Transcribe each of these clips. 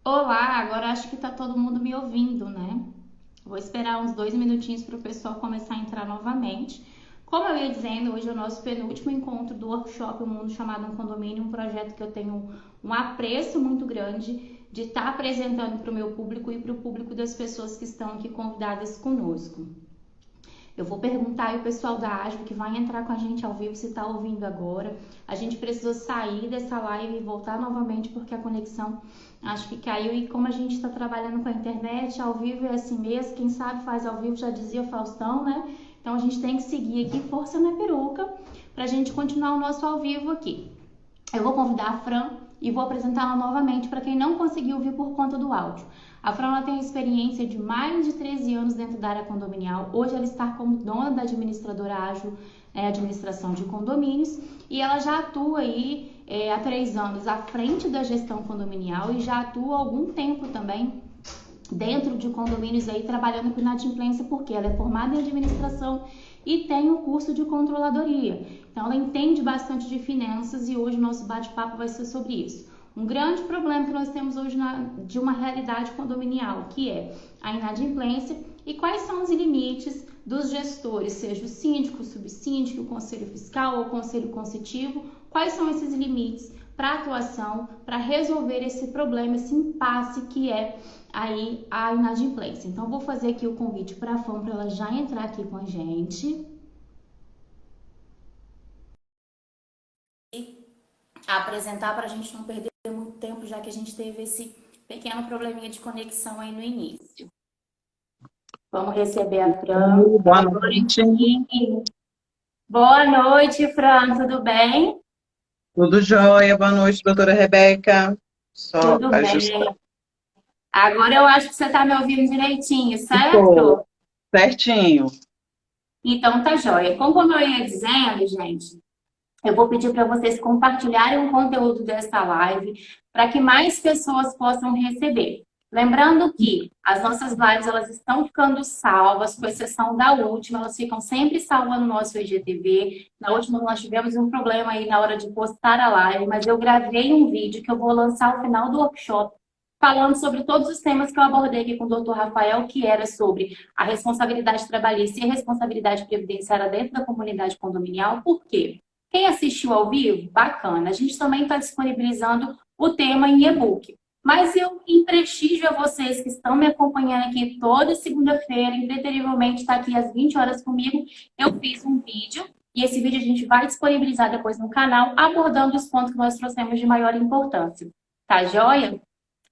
Olá, agora acho que tá todo mundo me ouvindo, né? Vou esperar uns 2 minutinhos para o pessoal começar a entrar novamente. Como eu ia dizendo, hoje é o nosso penúltimo encontro do workshop O Mundo Chamado um Condomínio, um projeto que eu tenho um apreço muito grande de estar apresentando para o meu público e para o público das pessoas que estão aqui convidadas conosco. Eu vou perguntar aí o pessoal da Ágil que vai entrar com a gente ao vivo se está ouvindo agora. A gente precisou sair dessa live e voltar novamente porque a conexão acho que caiu. E como a gente está trabalhando com a internet, ao vivo é assim mesmo. Quem sabe faz ao vivo, já dizia o Faustão, né? Então a gente tem que seguir aqui, força na peruca, para a gente continuar o nosso ao vivo aqui. Eu vou convidar a Fran e vou apresentá-la novamente para quem não conseguiu ouvir por conta do áudio. A Fran tem experiência de mais de 13 anos dentro da área condominial. Hoje ela está como dona da administradora Ágil, administração de condomínios, e ela já atua aí há 3 anos à frente da gestão condominial e já atua há algum tempo também dentro de condomínios aí trabalhando com inadimplência, porque ela é formada em administração e tem o curso de controladoria. Então ela entende bastante de finanças e hoje o nosso bate-papo vai ser sobre isso. Um grande problema que nós temos hoje de uma realidade condominial, que é a inadimplência e quais são os limites dos gestores, seja o síndico, o subsíndico, o conselho fiscal ou o conselho consultivo, quais são esses limites para atuação, para resolver esse problema, esse impasse que é aí a inadimplência. Então, vou fazer aqui o convite para a Fran, para ela já entrar aqui com a gente. E apresentar para a gente não perder muito tempo, já que a gente teve esse pequeno probleminha de conexão aí no início. Vamos receber a Fran. Boa noite. Boa noite, Fran, tudo bem? Tudo jóia? Boa noite, doutora Rebeca. Só Tudo ajustar. bem. Agora eu acho que você está me ouvindo direitinho, Ficou certo? certinho. Então tá joia. Como eu ia dizendo, gente, eu vou pedir para vocês compartilharem o conteúdo dessa live para que mais pessoas possam receber. Lembrando que as nossas lives elas estão ficando salvas, com exceção da última, elas ficam sempre salvas no nosso IGTV. Na última nós tivemos um problema aí na hora de postar a live, mas eu gravei um vídeo que eu vou lançar ao final do workshop, falando sobre todos os temas que eu abordei aqui com o Dr. Rafael, que era sobre a responsabilidade trabalhista e a responsabilidade previdenciária dentro da comunidade condominial. Por quê? Quem assistiu ao vivo, bacana. A gente também está disponibilizando o tema em e-book. Mas eu, em prestígio a vocês que estão me acompanhando aqui toda segunda-feira, impreterivelmente está aqui às 20 horas comigo, eu fiz um vídeo e esse vídeo a gente vai disponibilizar depois no canal, abordando os pontos que nós trouxemos de maior importância. Tá joia?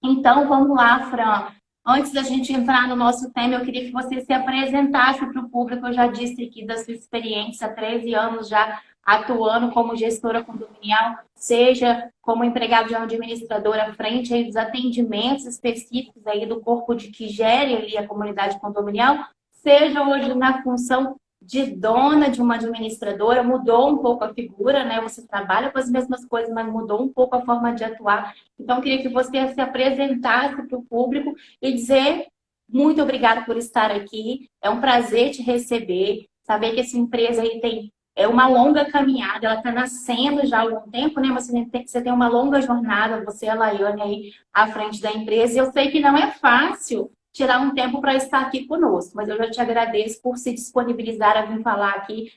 Então, vamos lá, Fran. Antes da gente entrar no nosso tema, eu queria que você se apresentasse para o público. Eu já disse aqui da sua experiência, há 13 anos já atuando como gestora condominial, seja como empregado de administradora à frente aí dos atendimentos específicos aí do corpo de que gere ali a comunidade condominial, seja hoje na função de dona de uma administradora, mudou um pouco a figura, né? Você trabalha com as mesmas coisas, mas mudou um pouco a forma de atuar. Então, eu queria que você se apresentasse para o público e dizer muito obrigada por estar aqui. É um prazer te receber, saber que essa empresa aí tem uma longa caminhada, ela está nascendo já há algum tempo, né? Mas você tem uma longa jornada, você e a Laiane aí à frente da empresa. E eu sei que não é fácil tirar um tempo para estar aqui conosco, mas eu já te agradeço por se disponibilizar a vir falar aqui,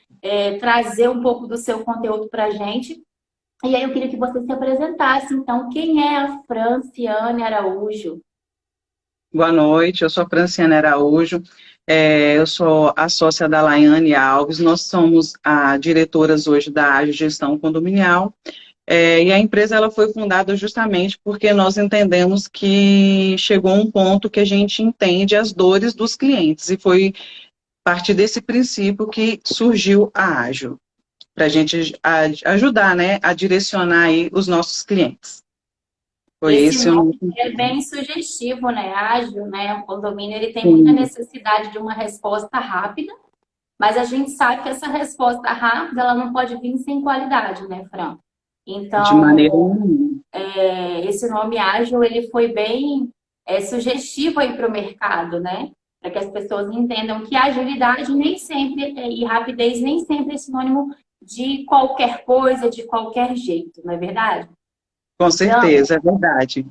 trazer um pouco do seu conteúdo para a gente. E aí eu queria que você se apresentasse, então, quem é a Franciane Araújo? Boa noite, eu sou a Franciana Araújo. Eu sou a sócia da Laiane Alves. Nós somos diretoras hoje da Ágil Gestão Condominial. E a empresa ela foi fundada justamente porque nós entendemos que chegou um ponto que a gente entende as dores dos clientes. E foi a partir desse princípio que surgiu a Ágil, para a gente ajudar, né, a direcionar aí os nossos clientes. Foi Esse esse o nome nosso é intuito. bem sugestivo, né? Ágil, né? O condomínio ele tem muita Sim, necessidade de uma resposta rápida, mas a gente sabe que essa resposta rápida ela não pode vir sem qualidade, né, Fran? de Então, maneira nenhuma. esse nome ágil ele foi bem sugestivo aí para o mercado, né? Para que as pessoas entendam que agilidade nem sempre e rapidez nem sempre é sinônimo de qualquer coisa, de qualquer jeito, não é verdade? Com Então, certeza, é verdade.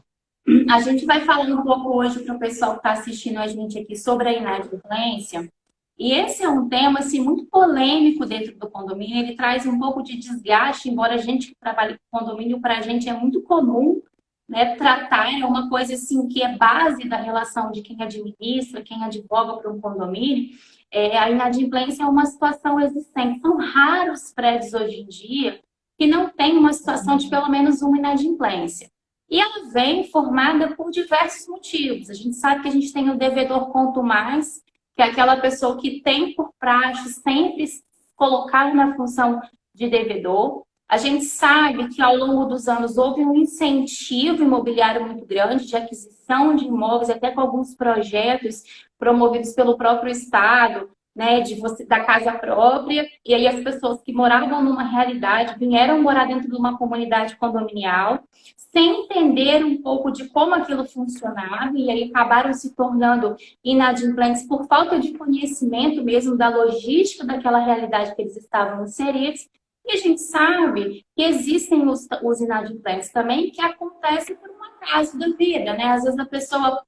A gente vai falar um pouco hoje para o pessoal que está assistindo a gente aqui sobre a inadimplência. E esse é um tema assim, muito polêmico dentro do condomínio. Ele traz um pouco de desgaste, embora a gente que trabalha com condomínio, para a gente é muito comum, né, tratar, é uma coisa assim que é base da relação de quem administra, quem advoga para um condomínio. A inadimplência é uma situação existente. São raros prédios hoje em dia que não tem uma situação de pelo menos uma inadimplência. E ela vem formada por diversos motivos. A gente sabe que a gente tem o devedor quanto mais, que é aquela pessoa que tem por praxe sempre colocar na função de devedor. A gente sabe que ao longo dos anos houve um incentivo imobiliário muito grande de aquisição de imóveis, até com alguns projetos promovidos pelo próprio Estado, né, da casa própria, e aí as pessoas que moravam numa realidade vieram morar dentro de uma comunidade condominial, sem entender um pouco de como aquilo funcionava, e aí acabaram se tornando inadimplentes por falta de conhecimento mesmo da logística daquela realidade que eles estavam inseridos. E a gente sabe que existem os inadimplentes também, que acontecem por um acaso da vida, né? Às vezes a pessoa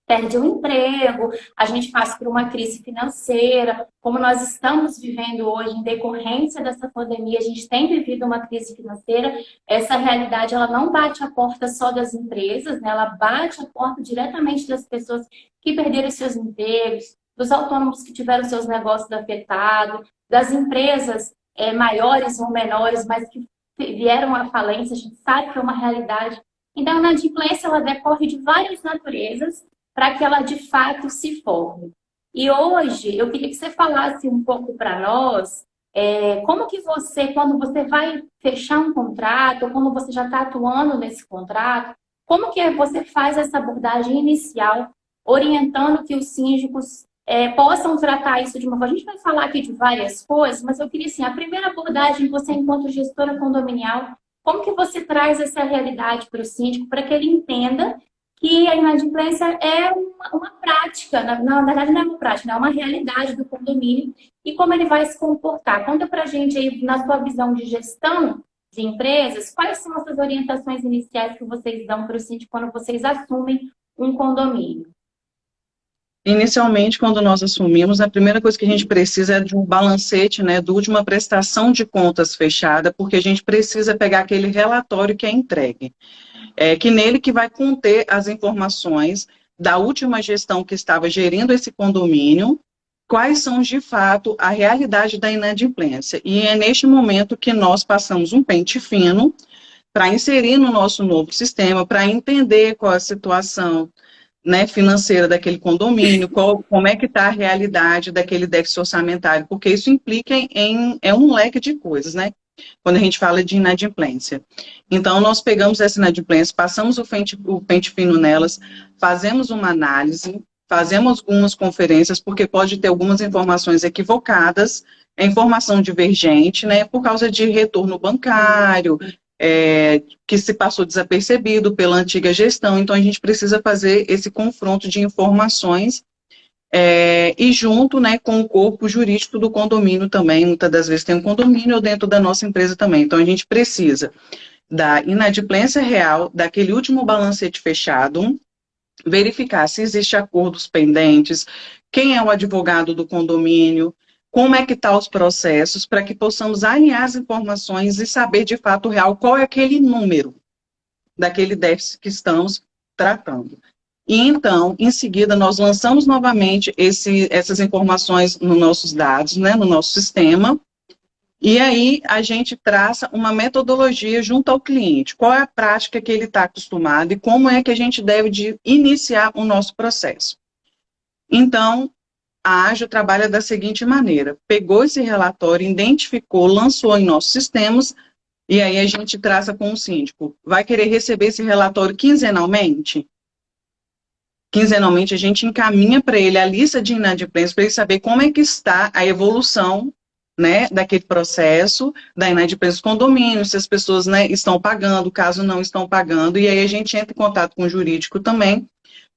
perde o emprego, a gente passa por uma crise financeira, como nós estamos vivendo hoje em decorrência dessa pandemia, a gente tem vivido uma crise financeira, essa realidade ela não bate a porta só das empresas, né? Ela bate a porta diretamente das pessoas que perderam seus empregos, dos autônomos que tiveram seus negócios afetados, das empresas maiores ou menores, mas que vieram à falência, a gente sabe que é uma realidade. Então, a inadimplência ela decorre de várias naturezas, para que ela de fato se forme. E hoje eu queria que você falasse um pouco para nós como que você, quando você vai fechar um contrato, ou quando você já está atuando nesse contrato, como que você faz essa abordagem inicial, orientando que os síndicos possam tratar isso de uma forma. A gente vai falar aqui de várias coisas, mas eu queria assim, a primeira abordagem, você enquanto gestora condominial, como que você traz essa realidade para o síndico, para que ele entenda que a inadimplência é uma prática, na verdade não é uma prática, é uma realidade do condomínio e como ele vai se comportar. Conta pra gente aí, na sua visão de gestão de empresas, quais são essas orientações iniciais que vocês dão para o síndico quando vocês assumem um condomínio? Inicialmente, quando nós assumimos, a primeira coisa que a gente precisa é de um balancete, né, de última prestação de contas fechada, porque a gente precisa pegar aquele relatório que é entregue. Que nele que vai conter as informações da última gestão que estava gerindo esse condomínio, quais são de fato a realidade da inadimplência. E é neste momento que nós passamos um pente fino para inserir no nosso novo sistema, para entender qual a situação, né, financeira daquele condomínio, como é que está a realidade daquele déficit orçamentário, porque isso implica em um leque de coisas, né? Quando a gente fala de inadimplência. Então, nós pegamos essa inadimplência, passamos o pente fino nelas, fazemos uma análise, fazemos algumas conferências, porque pode ter algumas informações equivocadas, informação divergente, né, por causa de retorno bancário, que se passou desapercebido pela antiga gestão. Então, a gente precisa fazer esse confronto de informações e junto, né, com o corpo jurídico do condomínio também, muitas das vezes tem um condomínio dentro da nossa empresa também, então a gente precisa da inadimplência real, daquele último balancete fechado, verificar se existe acordos pendentes, quem é o advogado do condomínio, como é que estão os processos, para que possamos alinhar as informações e saber de fato real qual é aquele número daquele déficit que estamos tratando. E então, em seguida, nós lançamos novamente essas informações nos nossos dados, né, no nosso sistema, e aí a gente traça uma metodologia junto ao cliente. Qual é a prática que ele está acostumado e como é que a gente deve iniciar o nosso processo. Então, a Ágil trabalha da seguinte maneira: pegou esse relatório, identificou, lançou em nossos sistemas, e aí a gente traça com o síndico. Vai querer receber esse relatório quinzenalmente? Quinzenalmente, a gente encaminha para ele a lista de inadimplência, para ele saber como é que está a evolução, né, daquele processo, da inadimplência do condomínio, se as pessoas, né, estão pagando, caso não estão pagando, e aí a gente entra em contato com o jurídico também,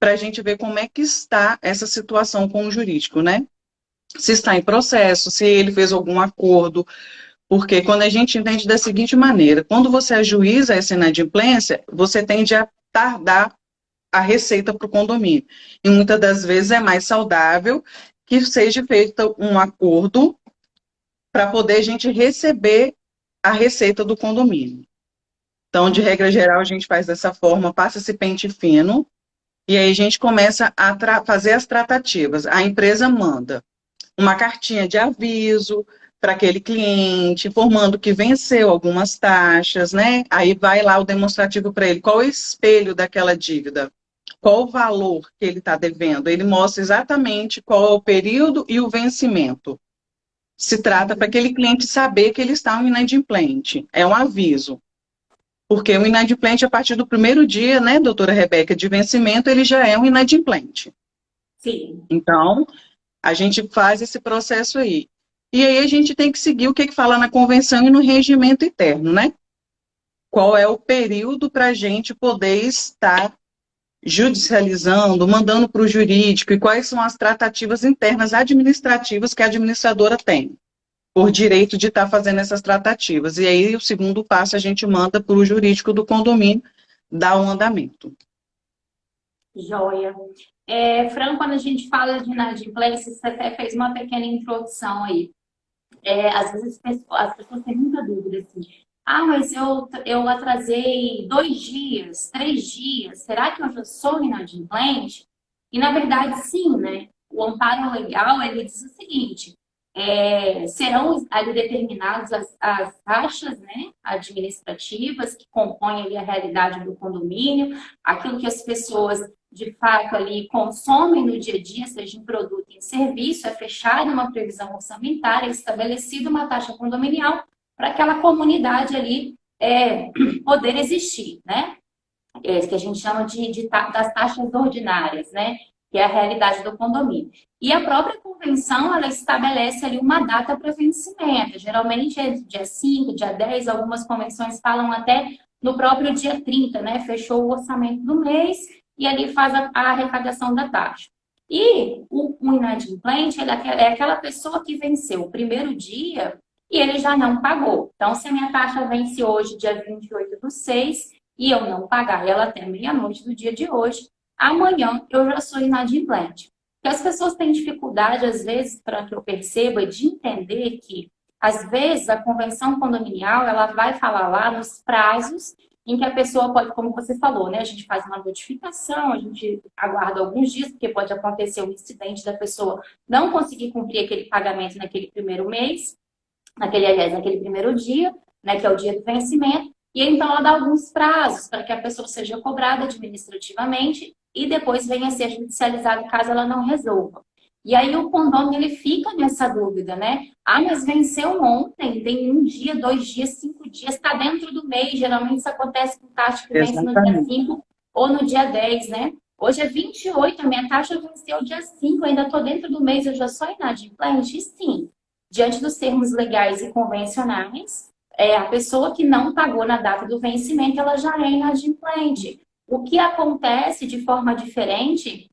para a gente ver como é que está essa situação com o jurídico, né? Se está em processo, se ele fez algum acordo, porque quando a gente entende da seguinte maneira: quando você ajuiza essa inadimplência, você tende a tardar a receita para o condomínio. E muitas das vezes é mais saudável que seja feito um acordo para poder a gente receber a receita do condomínio. Então, de regra geral, a gente faz dessa forma, passa esse pente fino, e aí a gente começa a fazer as tratativas. A empresa manda uma cartinha de aviso para aquele cliente, informando que venceu algumas taxas, né? Aí vai lá o demonstrativo para ele, qual é o espelho daquela dívida, qual o valor que ele está devendo. Ele mostra exatamente qual é o período e o vencimento. Se trata para aquele cliente saber que ele está um inadimplente. É um aviso. Porque o inadimplente, a partir do primeiro dia, né, doutora Rebeca, de vencimento, ele já é um inadimplente. Sim. Então, a gente faz esse processo aí. E aí a gente tem que seguir o que fala na convenção e no regimento interno, né? Qual é o período para a gente poder estar judicializando, mandando para o jurídico, e quais são as tratativas internas administrativas que a administradora tem, por direito de estar fazendo essas tratativas. E aí, o segundo passo, a gente manda para o jurídico do condomínio dar um andamento. Joia. Fran, quando a gente fala de inadimplência, você até fez uma pequena introdução aí. Às vezes as pessoas têm muita dúvida, assim. Ah, mas eu atrasei 2 dias, 3 dias, será que eu já sou inadimplente? E, na verdade, sim, né? O amparo legal, ele diz o seguinte, serão ali determinadas as taxas, né, administrativas que compõem ali a realidade do condomínio, aquilo que as pessoas de fato ali consomem no dia a dia, seja em produto ou em serviço, é fechada uma previsão orçamentária, é estabelecida uma taxa condominial para aquela comunidade ali poder existir, né? Que a gente chama das taxas ordinárias, né? Que é a realidade do condomínio. E a própria convenção, ela estabelece ali uma data para vencimento. Geralmente é dia 5, dia 10, algumas convenções falam até no próprio dia 30, né? Fechou o orçamento do mês e ali faz a arrecadação da taxa. E o inadimplente, ele é aquela pessoa que venceu o primeiro dia e ele já não pagou. Então, se a minha taxa vence hoje, dia 28/6, e eu não pagar ela até meia-noite do dia de hoje, amanhã eu já sou inadimplente. Porque as pessoas têm dificuldade, às vezes, para que eu perceba, de entender que, às vezes, a convenção condominial, ela vai falar lá nos prazos em que a pessoa pode, como você falou, né? A gente faz uma notificação, a gente aguarda alguns dias, porque pode acontecer um incidente da pessoa não conseguir cumprir aquele pagamento naquele primeiro mês, naquele primeiro dia, né, que é o dia do vencimento, e então ela dá alguns prazos para que a pessoa seja cobrada administrativamente e depois venha a ser judicializado caso ela não resolva. E aí o condomínio, ele fica nessa dúvida, né? Ah, mas venceu ontem, tem 1 dia, 2 dias, 5 dias, está dentro do mês. Geralmente isso acontece com taxa que vence no dia 5 ou no dia 10, né? Hoje é 28, a minha taxa venceu dia 5, ainda estou dentro do mês, eu já sou inadimplente? E sim, diante dos termos legais e convencionais, a pessoa que não pagou na data do vencimento, ela já é inadimplente. O que acontece de forma diferente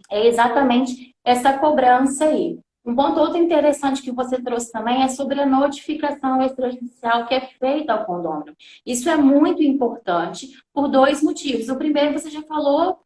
é exatamente essa cobrança aí. Um ponto outro interessante que você trouxe também é sobre a notificação extrajudicial que é feita ao condomínio. Isso é muito importante por 2 motivos. O primeiro, você já falou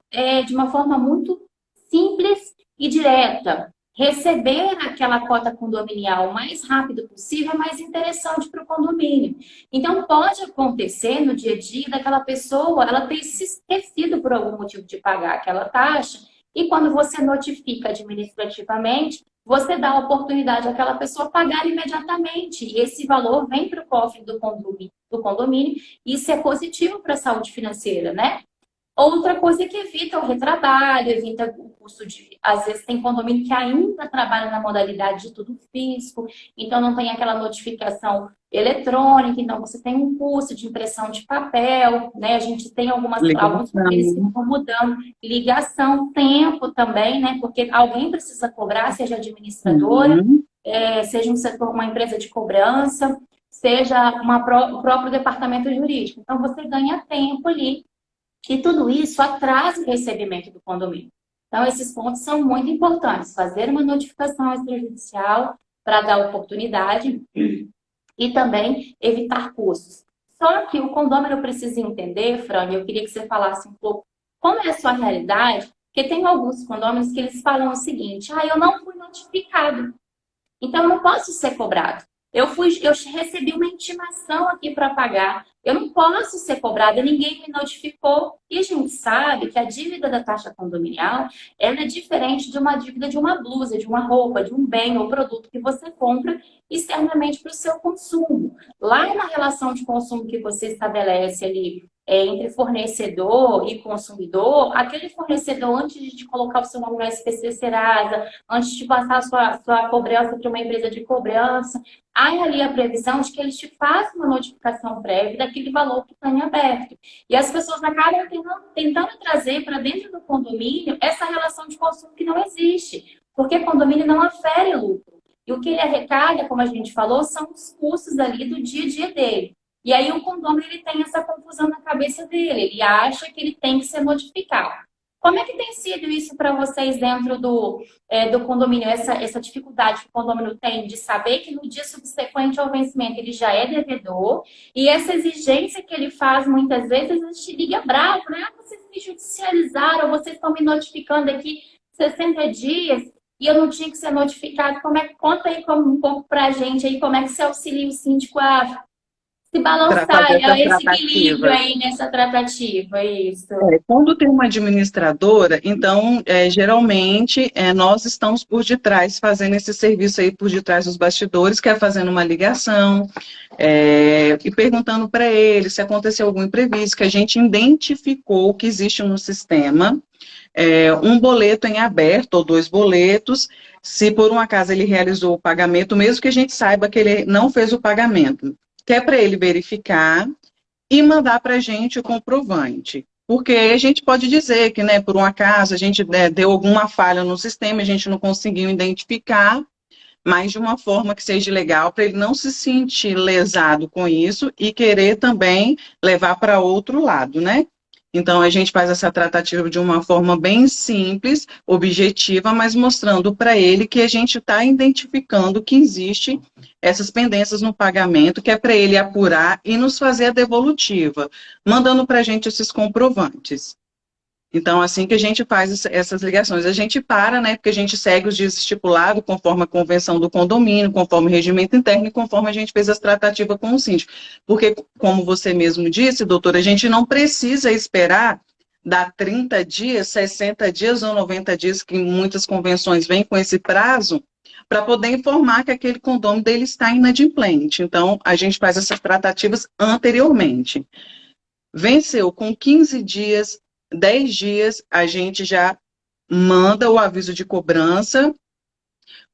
de uma forma muito simples e direta. Receber aquela cota condominial o mais rápido possível é mais interessante para o condomínio. Então, pode acontecer no dia a dia daquela pessoa, ela ter se esquecido por algum motivo de pagar aquela taxa, e quando você notifica administrativamente, você dá a oportunidade àquela pessoa pagar imediatamente. E esse valor vem para o cofre do condomínio. Isso é positivo para a saúde financeira, né? Outra coisa que evita o retrabalho, evita o custo de... Às vezes tem condomínio que ainda trabalha na modalidade de tudo físico, então não tem aquela notificação eletrônica, então você tem um custo de impressão de papel, né? A gente tem alguns condomínios que estão mudando. Ligação, tempo também, né? Porque alguém precisa cobrar, seja administradora, seja um setor, uma empresa de cobrança, seja o próprio departamento jurídico. Então você ganha tempo ali. E tudo isso atrasa o recebimento do condomínio. Então, esses pontos são muito importantes. Fazer uma notificação extrajudicial para dar oportunidade e também evitar custos. Só que o condomínio precisa entender, Fran, eu queria que você falasse um pouco como é a sua realidade, porque tem alguns condôminos que eles falam o seguinte, eu não fui notificado, então eu não posso ser cobrado. Eu recebi uma intimação aqui para pagar. Eu não posso ser cobrada, ninguém me notificou. E a gente sabe que a dívida da taxa condominial, ela é diferente de uma dívida de uma blusa, de uma roupa, de um bem ou produto que você compra externamente para o seu consumo. Lá na relação de consumo que você estabelece ali entre fornecedor e consumidor, aquele fornecedor, antes de te colocar o seu nome no SPC Serasa, antes de passar a sua cobrança para uma empresa de cobrança, há ali a previsão de que eles te façam uma notificação prévia daquele valor que está em aberto. E as pessoas acabam tentando trazer para dentro do condomínio essa relação de consumo que não existe, porque condomínio não afere lucro. E o que ele arrecada, como a gente falou, são os custos ali do dia a dia dele. E aí o condomínio ele tem essa confusão na cabeça dele, ele acha que ele tem que ser notificado. Como é que tem sido isso para vocês dentro do condomínio, essa dificuldade que o condomínio tem de saber que no dia subsequente ao vencimento ele já é devedor e essa exigência que ele faz muitas vezes, ele te liga bravo, né? Vocês me judicializaram, vocês estão me notificando aqui 60 dias e eu não tinha que ser notificado. Conta aí um pouco para a gente aí, como é que você auxilia o síndico a se balançar, esse equilíbrio aí nessa tratativa, isso. Quando tem uma administradora, então, geralmente, nós estamos por detrás, fazendo esse serviço aí por detrás dos bastidores, que é fazendo uma ligação, e perguntando para ele se aconteceu algum imprevisto, que a gente identificou que existe no sistema, um boleto em aberto, ou 2 boletos, se por um acaso ele realizou o pagamento, mesmo que a gente saiba que ele não fez o pagamento, que é para ele verificar e mandar para a gente o comprovante. Porque a gente pode dizer que, por um acaso, a gente deu alguma falha no sistema, a gente não conseguiu identificar, mas de uma forma que seja legal, para ele não se sentir lesado com isso e querer também levar para outro lado, né? Então, a gente faz essa tratativa de uma forma bem simples, objetiva, mas mostrando para ele que a gente está identificando que existe essas pendências no pagamento, que é para ele apurar e nos fazer a devolutiva, mandando para a gente esses comprovantes. Então, assim que a gente faz essas ligações, a gente para, né, porque a gente segue os dias estipulados, conforme a convenção do condomínio, conforme o regimento interno e conforme a gente fez as tratativas com o síndico. Porque, como você mesmo disse, doutora, a gente não precisa esperar dar 30 dias, 60 dias ou 90 dias, que muitas convenções vêm com esse prazo, para poder informar que aquele condomínio dele está inadimplente. Então, a gente faz essas tratativas anteriormente. Venceu com 15 dias, 10 dias, a gente já manda o aviso de cobrança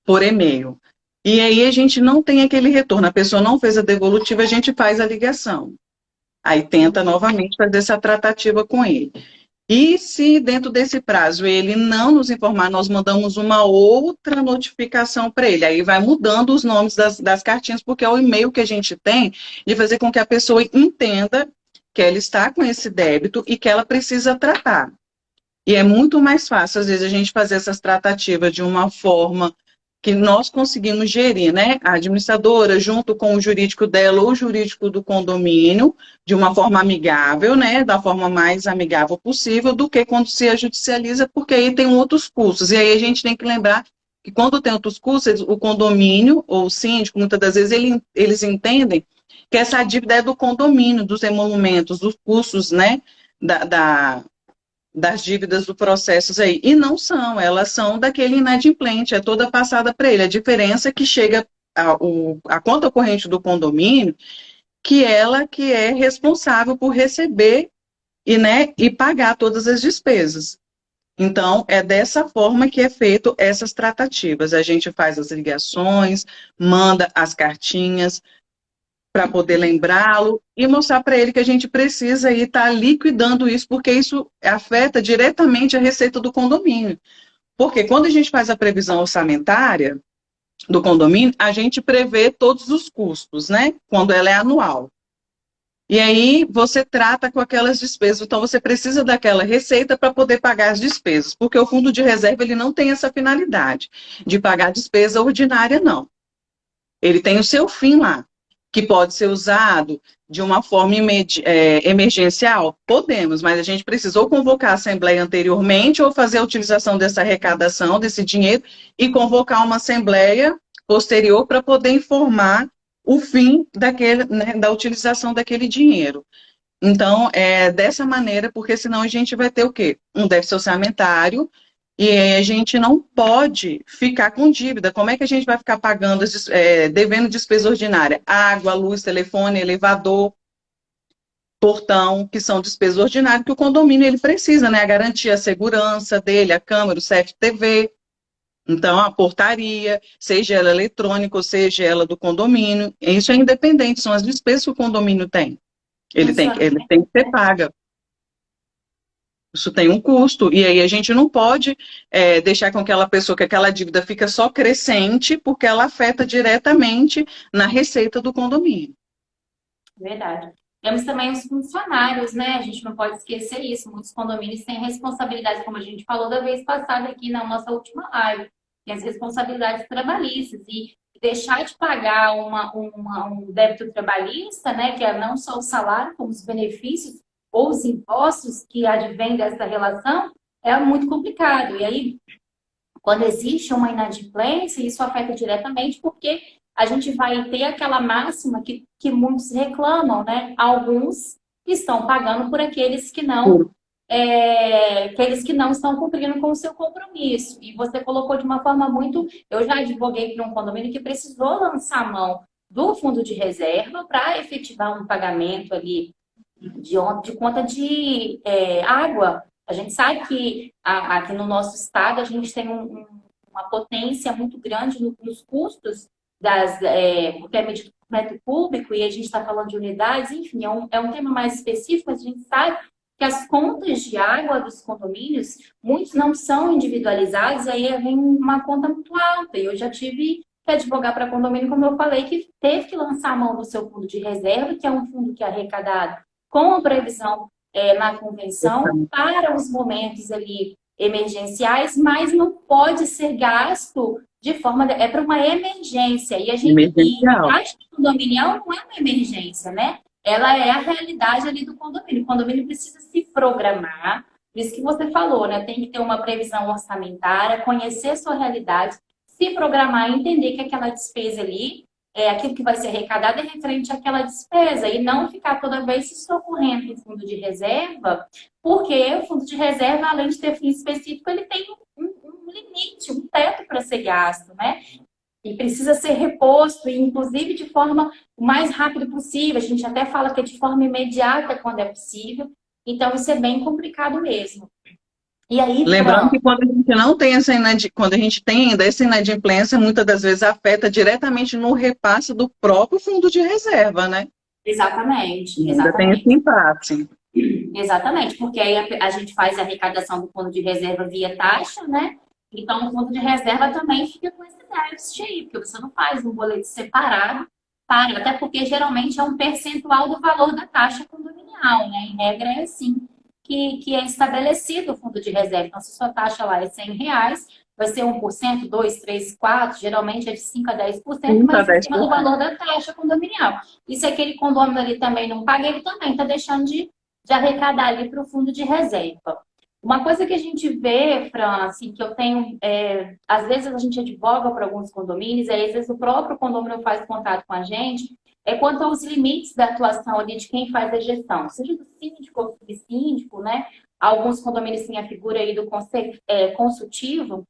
por e-mail. E aí a gente não tem aquele retorno, a pessoa não fez a devolutiva, a gente faz a ligação. Aí tenta novamente fazer essa tratativa com ele. E se dentro desse prazo ele não nos informar, nós mandamos uma outra notificação para ele. Aí vai mudando os nomes das cartinhas, porque é o e-mail que a gente tem de fazer com que a pessoa entenda que ela está com esse débito e que ela precisa tratar. E é muito mais fácil, às vezes, a gente fazer essas tratativas de uma forma que nós conseguimos gerir, né? A administradora, junto com o jurídico dela ou o jurídico do condomínio, de uma forma amigável, né? Da forma mais amigável possível, do que quando se judicializa, porque aí tem outros custos. E aí a gente tem que lembrar que quando tem outros custos, o condomínio ou o síndico, muitas das vezes, eles entendem que essa dívida é do condomínio, dos emolumentos, dos custos, né, das dívidas do processo aí. E não são, elas são daquele inadimplente, é toda passada para ele. A diferença é que chega a conta corrente do condomínio, que ela que é responsável por receber e pagar todas as despesas. Então, é dessa forma que é feito essas tratativas. A gente faz as ligações, manda as cartinhas, para poder lembrá-lo e mostrar para ele que a gente precisa estar liquidando isso, porque isso afeta diretamente a receita do condomínio. Porque quando a gente faz a previsão orçamentária do condomínio, a gente prevê todos os custos, né? Quando ela é anual. E aí você trata com aquelas despesas, então você precisa daquela receita para poder pagar as despesas, porque o fundo de reserva ele não tem essa finalidade de pagar despesa ordinária, não. Ele tem o seu fim lá. que pode ser usado de uma forma emergencial? Podemos, mas a gente precisou convocar a Assembleia anteriormente ou fazer a utilização dessa arrecadação, desse dinheiro, e convocar uma Assembleia posterior para poder informar o fim daquele, né, da utilização daquele dinheiro. Então, é dessa maneira, porque senão a gente vai ter o quê? Um déficit orçamentário, e a gente não pode ficar com dívida. Como é que a gente vai ficar pagando, devendo despesa ordinária? Água, luz, telefone, elevador, portão, que são despesas ordinárias que o condomínio ele precisa, né? A garantia, a segurança dele, a câmera, o CFTV. Então, a portaria, seja ela eletrônica ou seja ela do condomínio, isso é independente, são as despesas que o condomínio tem. Ele tem que ser paga. Isso tem um custo, e aí a gente não pode deixar com aquela pessoa que aquela dívida fica só crescente, porque ela afeta diretamente na receita do condomínio. Verdade. Temos também os funcionários, né? A gente não pode esquecer isso. Muitos condomínios têm responsabilidades, como a gente falou da vez passada aqui na nossa última live. Tem as responsabilidades trabalhistas. E deixar de pagar um débito trabalhista, né? Que é não só o salário, como os benefícios ou os impostos que advêm dessa relação, é muito complicado. E aí, quando existe uma inadimplência, isso afeta diretamente porque a gente vai ter aquela máxima que muitos reclamam, né? Alguns estão pagando por aqueles que não estão cumprindo com o seu compromisso. E você colocou de uma forma muito... Eu já advoguei para um condomínio que precisou lançar a mão do fundo de reserva para efetivar um pagamento ali de conta de água. A gente sabe que aqui no nosso estado a gente tem uma potência muito grande nos custos porque é medido por metro cúbico e a gente está falando de unidades, enfim, é um tema mais específico, mas a gente sabe que as contas de água dos condomínios, muitos não são individualizados, aí vem uma conta muito alta. E eu já tive que advogar para condomínio, como eu falei, que teve que lançar a mão do seu fundo de reserva, que é um fundo que é arrecadado com a previsão na convenção para os momentos ali emergenciais, mas não pode ser gasto de forma... É para uma emergência. E a taxa condominial não é uma emergência, né? Ela é a realidade ali do condomínio. O condomínio precisa se programar. Por isso que você falou, né? Tem que ter uma previsão orçamentária, conhecer a sua realidade, se programar e entender que aquela despesa ali, aquilo que vai ser arrecadado é referente àquela despesa e não ficar toda vez se socorrendo no fundo de reserva, porque o fundo de reserva, além de ter fim específico, ele tem um limite, um teto para ser gasto, né? E precisa ser reposto, e inclusive de forma o mais rápido possível. A gente até fala que é de forma imediata quando é possível. Então, isso é bem complicado mesmo. E aí, lembrando que quando a gente não tem quando a gente tem ainda essa inadimplência, muitas das vezes afeta diretamente no repasse do próprio fundo de reserva, né? Exatamente. Ainda tem esse impasse. Exatamente, porque aí a gente faz a arrecadação do fundo de reserva via taxa, né? Então, o fundo de reserva também fica com esse déficit aí, porque você não faz um boleto separado, até porque geralmente é um percentual do valor da taxa condominial, né? Em regra é assim que é estabelecido o fundo de reserva. Então, se sua taxa lá é R$100, vai ser 1%, 2%, 3%, 4%, geralmente é de 5% a 10%, mas em cima do valor da taxa condominial. E se aquele condomínio ali também não paga, ele também está deixando de arrecadar ali para o fundo de reserva. Uma coisa que a gente vê, Fran, assim, que eu tenho, às vezes a gente advoga para alguns condomínios, às vezes o próprio condomínio faz contato com a gente, quanto aos limites da atuação ali de quem faz a gestão, seja do síndico ou subsíndico, né? Alguns condomínios têm a figura aí do conselho consultivo.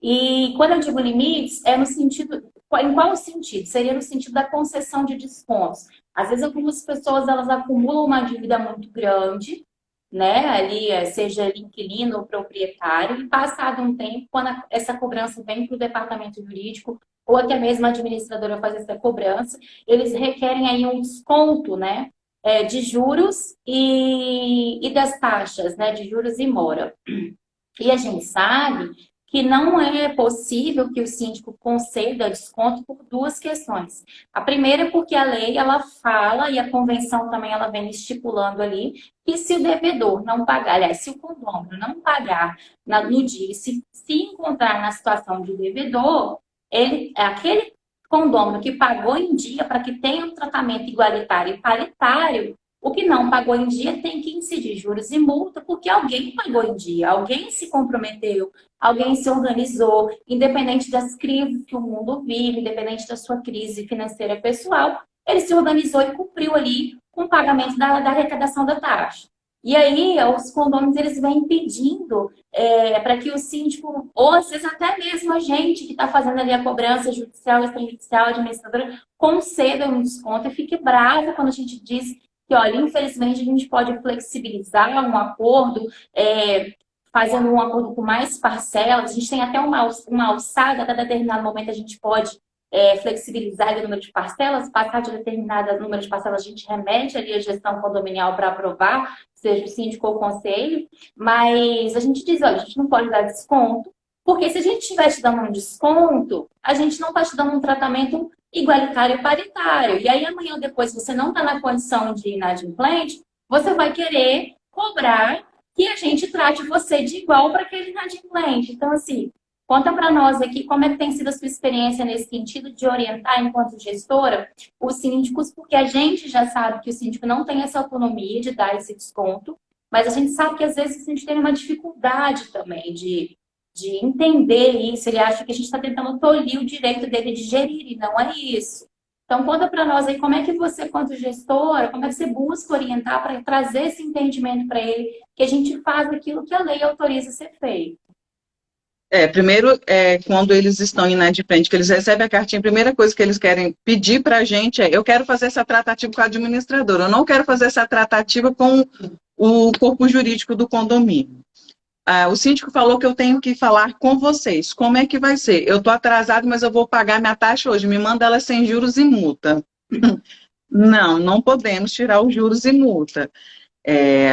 E quando eu digo limites, no sentido, em qual sentido? Seria no sentido da concessão de descontos. Às vezes algumas pessoas elas acumulam uma dívida muito grande, né? Ali, seja inquilino ou proprietário, e passado um tempo, quando essa cobrança vem para o departamento jurídico, ou até mesmo a administradora faz essa cobrança, eles requerem aí um desconto, né? De juros e das taxas, né? De juros e mora. E a gente sabe que não é possível que o síndico conceda desconto por duas questões. A primeira é porque a lei, ela fala, e a convenção também ela vem estipulando ali, que se o devedor não pagar, aliás, se o condômino não pagar no dia, se encontrar na situação de devedor, aquele condômino que pagou em dia para que tenha um tratamento igualitário e paritário, o que não pagou em dia tem que incidir juros e multa, porque alguém pagou em dia, alguém se comprometeu, alguém se organizou, independente das crises que o mundo vive, independente da sua crise financeira pessoal, ele se organizou e cumpriu ali com o pagamento da arrecadação da taxa. E aí, os condôminos, eles vêm pedindo para que o síndico, ou às vezes até mesmo a gente que está fazendo ali a cobrança judicial, extrajudicial, administradora, conceda um desconto e fique bravo quando a gente diz que, olha, infelizmente a gente pode flexibilizar um acordo, fazendo um acordo com mais parcelas, a gente tem até uma alçada, até determinado momento a gente pode flexibilizar o número de parcelas, passar de determinado número de parcelas, a gente remete ali a gestão condominial para aprovar, seja o síndico ou o conselho, mas a gente diz, olha, a gente não pode dar desconto, porque se a gente estiver te dando um desconto, a gente não está te dando um tratamento igualitário e paritário. E aí amanhã ou depois, se você não está na condição de inadimplente, você vai querer cobrar que a gente trate você de igual para aquele inadimplente. Então, assim, conta para nós aqui como é que tem sido a sua experiência nesse sentido de orientar, enquanto gestora, os síndicos, porque a gente já sabe que o síndico não tem essa autonomia de dar esse desconto, mas a gente sabe que às vezes o síndico tem uma dificuldade também de entender isso. Ele acha que a gente está tentando tolir o direito dele de gerir, e não é isso. Então, conta para nós aí como é que você, quanto gestora, como é que você busca orientar para trazer esse entendimento para ele, que a gente faz aquilo que a lei autoriza ser feito. Primeiro, quando eles estão inadimplentes, que eles recebem a cartinha, a primeira coisa que eles querem pedir para a gente eu quero fazer essa tratativa com a administradora, eu não quero fazer essa tratativa com o corpo jurídico do condomínio. O síndico falou que eu tenho que falar com vocês. Como é que vai ser? Eu estou atrasado, mas eu vou pagar minha taxa hoje. Me manda ela sem juros e multa. Não podemos tirar os juros e multa.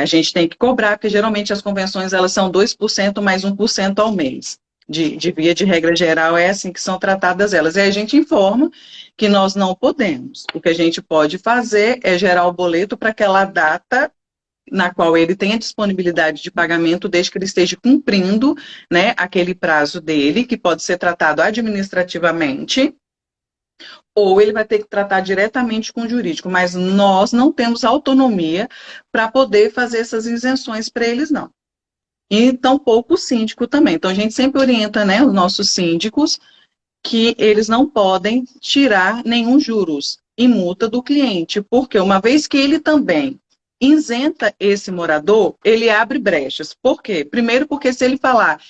A gente tem que cobrar, porque geralmente as convenções elas são 2% mais 1% ao mês. De via de regra geral, é assim que são tratadas elas. E aí a gente informa que nós não podemos. O que a gente pode fazer é gerar o boleto para aquela data na qual ele tem a disponibilidade de pagamento, desde que ele esteja cumprindo, né, aquele prazo dele, que pode ser tratado administrativamente, ou ele vai ter que tratar diretamente com o jurídico, mas nós não temos autonomia para poder fazer essas isenções para eles, não. E tampouco o síndico também. Então, a gente sempre orienta, né, os nossos síndicos que eles não podem tirar nenhum juros e multa do cliente, porque uma vez que ele também isenta esse morador, ele abre brechas. Por quê? Primeiro, porque se ele falar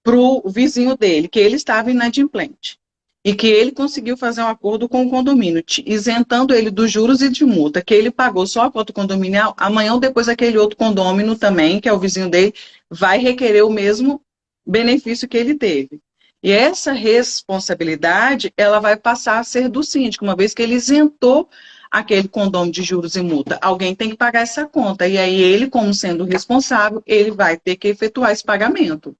para o vizinho dele que ele estava inadimplente e que ele conseguiu fazer um acordo com o condomínio, isentando ele dos juros e de multa, que ele pagou só a cota condominial, amanhã ou depois aquele outro condômino também, que é o vizinho dele, vai requerer o mesmo benefício que ele teve. E essa responsabilidade, ela vai passar a ser do síndico, uma vez que ele isentou aquele condômino de juros e multa. Alguém tem que pagar essa conta. E aí ele, como sendo responsável, ele vai ter que efetuar esse pagamento.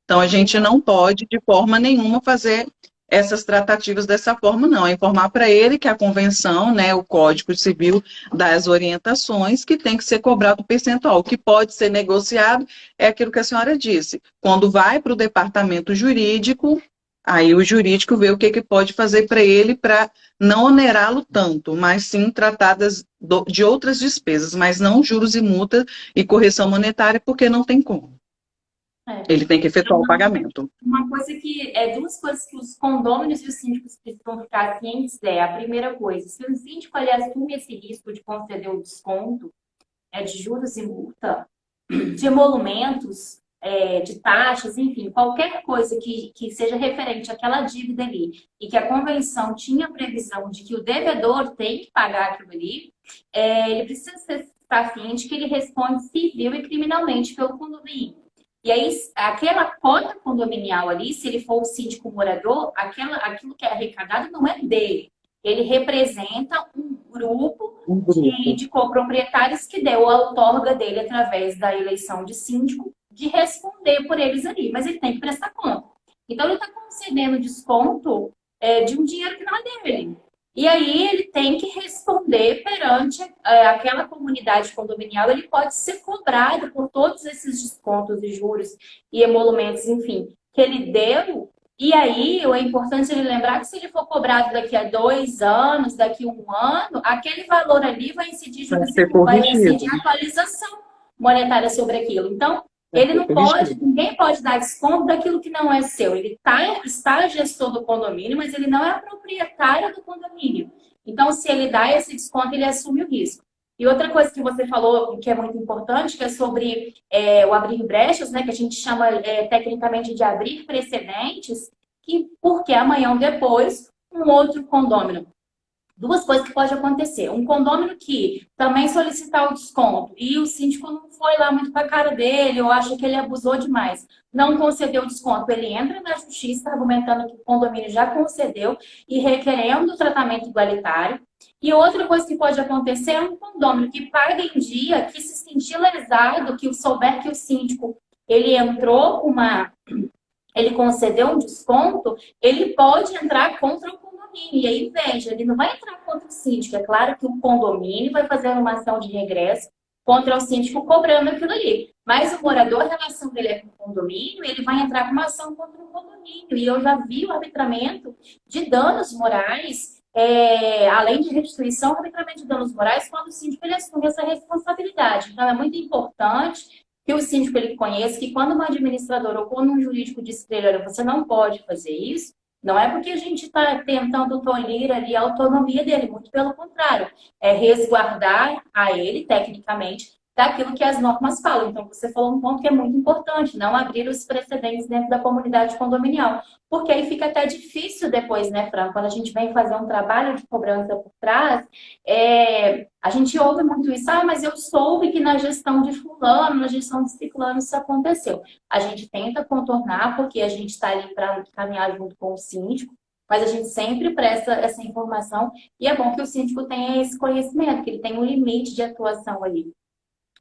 Então, a gente não pode, de forma nenhuma, fazer essas tratativas dessa forma, não. É informar para ele que a convenção, né, o Código Civil dá as orientações que tem que ser cobrado o percentual. O que pode ser negociado é aquilo que a senhora disse. Quando vai para o departamento jurídico, aí o jurídico vê o que pode fazer para ele para não onerá-lo tanto, mas sim tratadas de outras despesas, mas não juros e multa e correção monetária, porque não tem como. Ele tem que efetuar o pagamento. Duas coisas que os condôminos e os síndicos precisam ficar cientes a primeira coisa, se o síndico ele assume esse risco de conceder o desconto de juros e multa, de emolumentos, de taxas, enfim, qualquer coisa que seja referente àquela dívida ali e que a convenção tinha previsão de que o devedor tem que pagar aquilo ali, ele precisa estar ciente que ele responde civil e criminalmente pelo condomínio. E aí, aquela cota condominial ali, se ele for o síndico morador, aquilo que é arrecadado não é dele. Ele representa um grupo de coproprietários que deu a outorga dele através da eleição de síndico de responder por eles ali. Mas ele tem que prestar conta. Então, ele está concedendo desconto de um dinheiro que não é dele. E aí ele tem que responder perante aquela comunidade condominial, ele pode ser cobrado por todos esses descontos e juros e emolumentos, enfim, que ele deu E aí, é importante ele lembrar que se ele for cobrado daqui a 2 anos, daqui a 1 ano, aquele valor ali vai incidir Vai juros e ser vai incidir corrigido. atualização monetária sobre aquilo. Então, Vai ele ser não pode, corrigido. ninguém pode dar desconto daquilo que não é seu. Ele está gestor do condomínio, mas ele não é proprietário do condomínio. Então, se ele dá esse desconto, ele assume o risco. E outra coisa que você falou, que é muito importante, que é sobre o abrir brechas, né, que a gente chama tecnicamente de abrir precedentes, que porque amanhã ou depois um outro condômino. Duas coisas que pode acontecer. Um condômino que também solicitar o desconto e o síndico não foi lá muito com a cara dele, ou acha que ele abusou demais, não concedeu o desconto, ele entra na justiça argumentando que o condomínio já concedeu e requerendo o tratamento igualitário. E outra coisa que pode acontecer é um condômino que paga em dia, que se sentir lesado, que souber que o síndico ele entrou com ele concedeu um desconto, ele pode entrar contra o condomínio. E aí, veja, ele não vai entrar contra o síndico. É claro que o condomínio vai fazer uma ação de regresso contra o síndico cobrando aquilo ali. Mas o morador, a relação dele é com o condomínio, ele vai entrar com uma ação contra o condomínio. E eu já vi o arbitramento de danos morais, além de restituição, o arbitramento de danos morais, quando o síndico ele assume essa responsabilidade. Então, é muito importante que o síndico ele conheça que quando um administrador ou quando um jurídico diz para ele, olha, você não pode fazer isso, não é porque a gente está tentando tolir ali a autonomia dele, muito pelo contrário, é resguardar a ele, tecnicamente, daquilo que as normas falam. Então, você falou um ponto que é muito importante, não abrir os precedentes dentro da comunidade condominial, porque aí fica até difícil depois, né, Fran, quando a gente vem fazer um trabalho de cobrança por trás, a gente ouve muito isso, mas eu soube que na gestão de fulano, na gestão de ciclano isso aconteceu. A gente tenta contornar, porque a gente está ali para caminhar junto com o síndico, mas a gente sempre presta essa informação e é bom que o síndico tenha esse conhecimento, que ele tem um limite de atuação ali.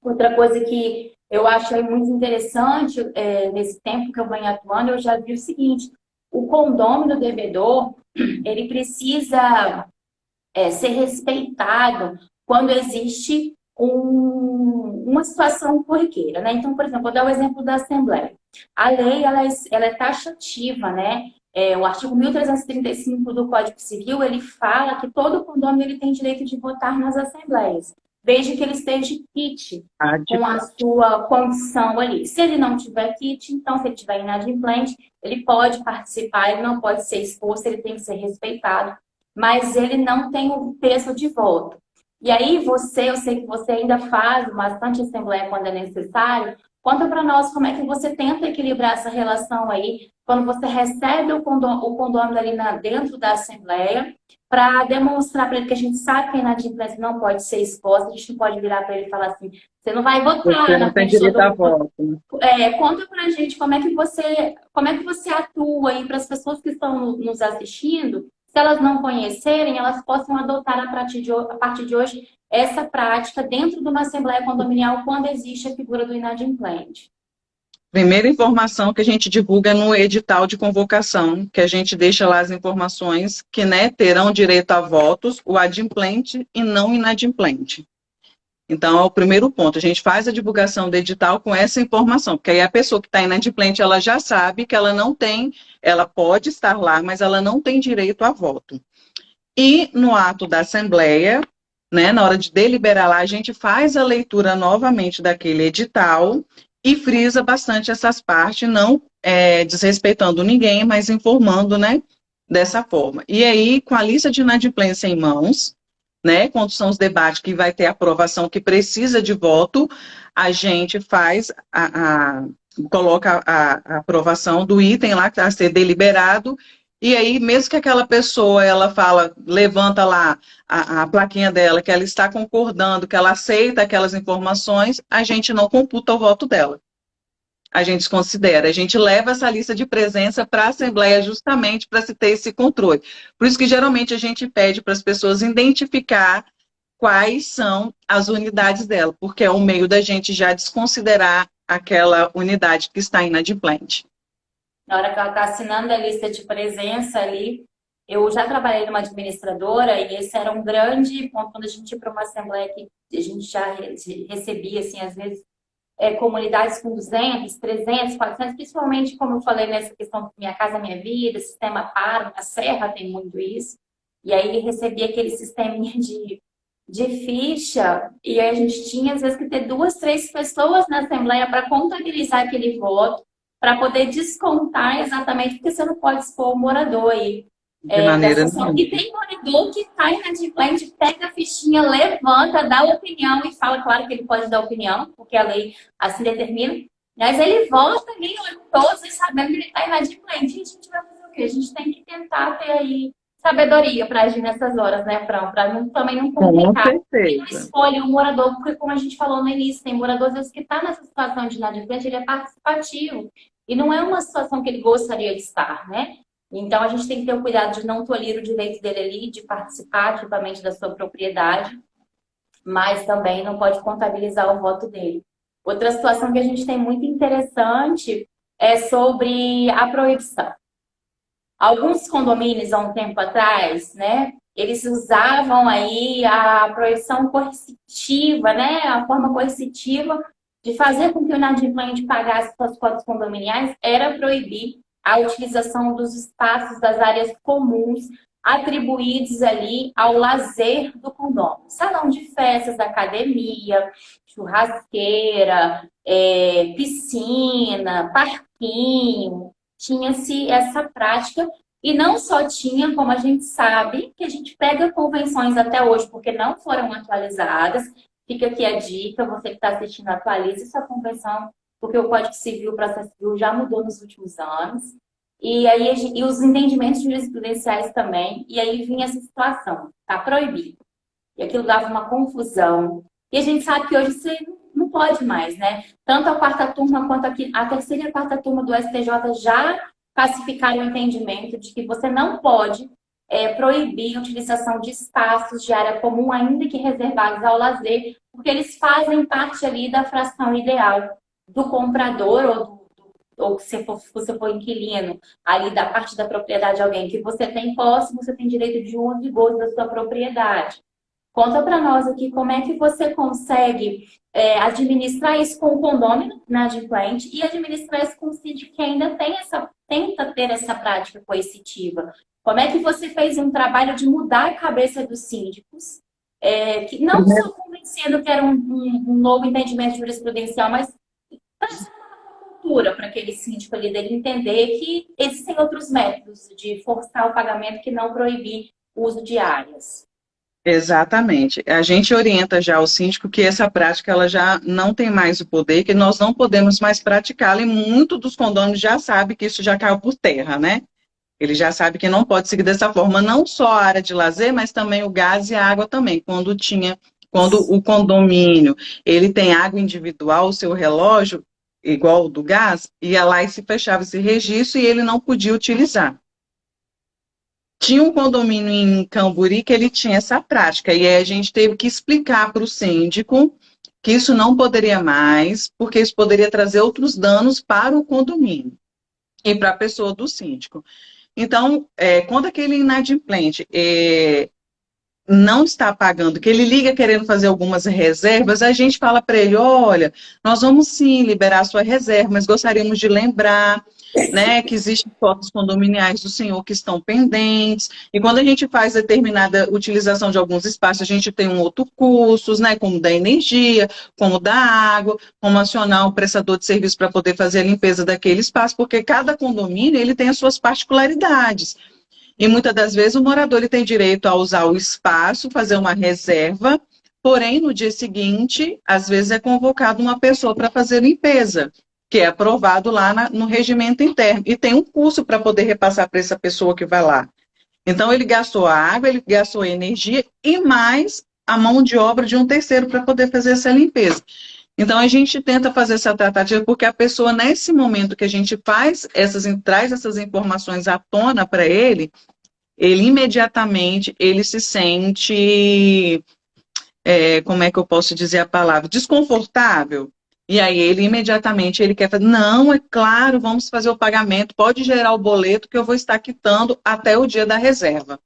Outra coisa que eu acho aí muito interessante, nesse tempo que eu venho atuando, eu já vi o seguinte, o condômino devedor, ele precisa ser respeitado quando existe uma situação corriqueira, né? Então, por exemplo, vou dar o exemplo da Assembleia. A lei, ela é taxativa, né? O artigo 1335 do Código Civil, ele fala que todo condomínio ele tem direito de votar nas assembleias, desde que ele esteja kit com a sua condição ali. Se ele não tiver kit, então, se ele tiver inadimplente, ele pode participar, ele não pode ser exposto, ele tem que ser respeitado, mas ele não tem o peso de voto. E aí eu sei que você ainda faz bastante assembleia quando é necessário. Conta para nós como é que você tenta equilibrar essa relação aí, quando você recebe o condômino ali dentro da assembleia, para demonstrar para ele que a gente sabe que a inadimplência não pode ser exposta, a gente não pode virar para ele e falar assim, você não vai votar Você na não tem frente de direito todo a mundo. voto, né? Conta pra gente como é que você atua aí para as pessoas que estão nos assistindo, se elas não conhecerem, elas possam adotar a partir de hoje essa prática dentro de uma assembleia condominial quando existe a figura do inadimplente. Primeira informação que a gente divulga no edital de convocação, que a gente deixa lá as informações que, né, terão direito a votos o adimplente e não inadimplente. Então, é o primeiro ponto. A gente faz a divulgação do edital com essa informação, porque aí a pessoa que está inadimplente, ela já sabe que ela não tem, ela pode estar lá, mas ela não tem direito a voto. E no ato da assembleia, né, na hora de deliberar lá, a gente faz a leitura novamente daquele edital e frisa bastante essas partes, não desrespeitando ninguém, mas informando, né, dessa forma. E aí, com a lista de inadimplência em mãos, né, quando são os debates que vai ter aprovação que precisa de voto, a gente faz coloca a aprovação do item lá que está a ser deliberado, e aí, mesmo que aquela pessoa, ela fala, levanta lá a plaquinha dela, que ela está concordando, que ela aceita aquelas informações, a gente não computa o voto dela. A gente considera, a gente leva essa lista de presença para a Assembleia justamente para se ter esse controle. Por isso que geralmente a gente pede para as pessoas identificar quais são as unidades dela, porque é o meio da gente já desconsiderar aquela unidade que está inadimplente. Na hora que ela está assinando a lista de presença ali, eu já trabalhei numa administradora e esse era um grande ponto quando a gente ia para uma assembleia que a gente já recebia, assim, às vezes, comunidades com 200, 300, 400, principalmente, como eu falei, nessa questão do Minha Casa Minha Vida, sistema Paro, a Serra tem muito isso. E aí recebia aquele sisteminha de ficha, e aí a gente tinha, às vezes, que ter 2, 3 pessoas na Assembleia para contabilizar aquele voto, para poder descontar exatamente, porque você não pode expor o morador aí. De maneira Dessa ação. nenhuma. E tem morador que está inadimplente, pega a fichinha, levanta, dá opinião e fala, claro que ele pode dar opinião, porque a lei assim determina, mas ele volta ali, todos e sabendo que ele está inadimplente. E a gente vai fazer o quê? A gente tem que tentar ter aí sabedoria para agir nessas horas, né, Fran? Para também não Com complicar. E não certeza. escolhe o morador, porque como a gente falou no início, tem morador, às vezes, que está nessa situação de inadimplente, ele é participativo. E não é uma situação que ele gostaria de estar, né? Então, a gente tem que ter o cuidado de não tolir o direito dele ali, de participar ativamente da sua propriedade, mas também não pode contabilizar o voto dele. Outra situação que a gente tem muito interessante é sobre a proibição. Alguns condomínios, há um tempo atrás, né, eles usavam aí a proibição coercitiva, né, a forma coercitiva de fazer com que o inadimplente pagasse suas cotas condominiais era proibir a utilização dos espaços das áreas comuns atribuídos ali ao lazer do condomínio. Salão de festas, academia, churrasqueira, piscina, parquinho. Tinha-se essa prática e não só tinha, como a gente sabe, que a gente pega convenções até hoje porque não foram atualizadas. Fica aqui a dica, você que está assistindo, atualize sua convenção, porque o Código Civil, o Processo Civil já mudou nos últimos anos. E aí e os entendimentos jurisprudenciais também. E aí vinha essa situação, está proibido. E aquilo dava uma confusão. E a gente sabe que hoje você não pode mais, né? Tanto a quarta turma quanto a terceira e a quarta turma do STJ já pacificaram o entendimento de que você não pode proibir a utilização de espaços de área comum, ainda que reservados ao lazer, porque eles fazem parte ali da fração ideal do comprador ou se você for inquilino ali da parte da propriedade de alguém, que você tem posse, você tem direito de uso e gozo da sua propriedade. Conta para nós aqui como é que você consegue administrar isso com o condômino inadimplente e administrar isso com o síndico que ainda tenta ter essa prática coercitiva. Como é que você fez um trabalho de mudar a cabeça dos síndicos, que não só convencendo que era um novo entendimento jurisprudencial, mas trazer uma cultura para aquele síndico ali dele entender que existem outros métodos de forçar o pagamento que não proibir o uso de áreas. Exatamente. A gente orienta já o síndico que essa prática ela já não tem mais o poder, que nós não podemos mais praticá-la, e muitos dos condôminos já sabem que isso já caiu por terra, né? Ele já sabe que não pode seguir dessa forma, não só a área de lazer, mas também o gás e a água também. Quando o condomínio, ele tem água individual, o seu relógio, igual o do gás, ia lá e se fechava esse registro e ele não podia utilizar. Tinha um condomínio em Camburi que ele tinha essa prática, e aí a gente teve que explicar para o síndico que isso não poderia mais, porque isso poderia trazer outros danos para o condomínio e para a pessoa do síndico. Então, quando aquele inadimplente não está pagando, que ele liga querendo fazer algumas reservas, a gente fala para ele, olha, nós vamos sim liberar a sua reserva, mas gostaríamos de lembrar, né, que existem cotas condominiais do senhor que estão pendentes, e quando a gente faz determinada utilização de alguns espaços, a gente tem um outro custos, né, como da energia, como da água, como acionar um prestador de serviço para poder fazer a limpeza daquele espaço, porque cada condomínio ele tem as suas particularidades. E muitas das vezes o morador ele tem direito a usar o espaço, fazer uma reserva, porém no dia seguinte, às vezes é convocado uma pessoa para fazer limpeza, que é aprovado lá no regimento interno. E tem um custo para poder repassar para essa pessoa que vai lá. Então ele gastou a água, ele gastou a energia e mais a mão de obra de um terceiro para poder fazer essa limpeza. Então, a gente tenta fazer essa tratativa porque a pessoa, nesse momento que a gente traz essas informações à tona para ele imediatamente, ele se sente, como é que eu posso dizer a palavra, desconfortável. E aí, ele imediatamente, ele quer fazer, não, é claro, vamos fazer o pagamento, pode gerar o boleto que eu vou estar quitando até o dia da reserva.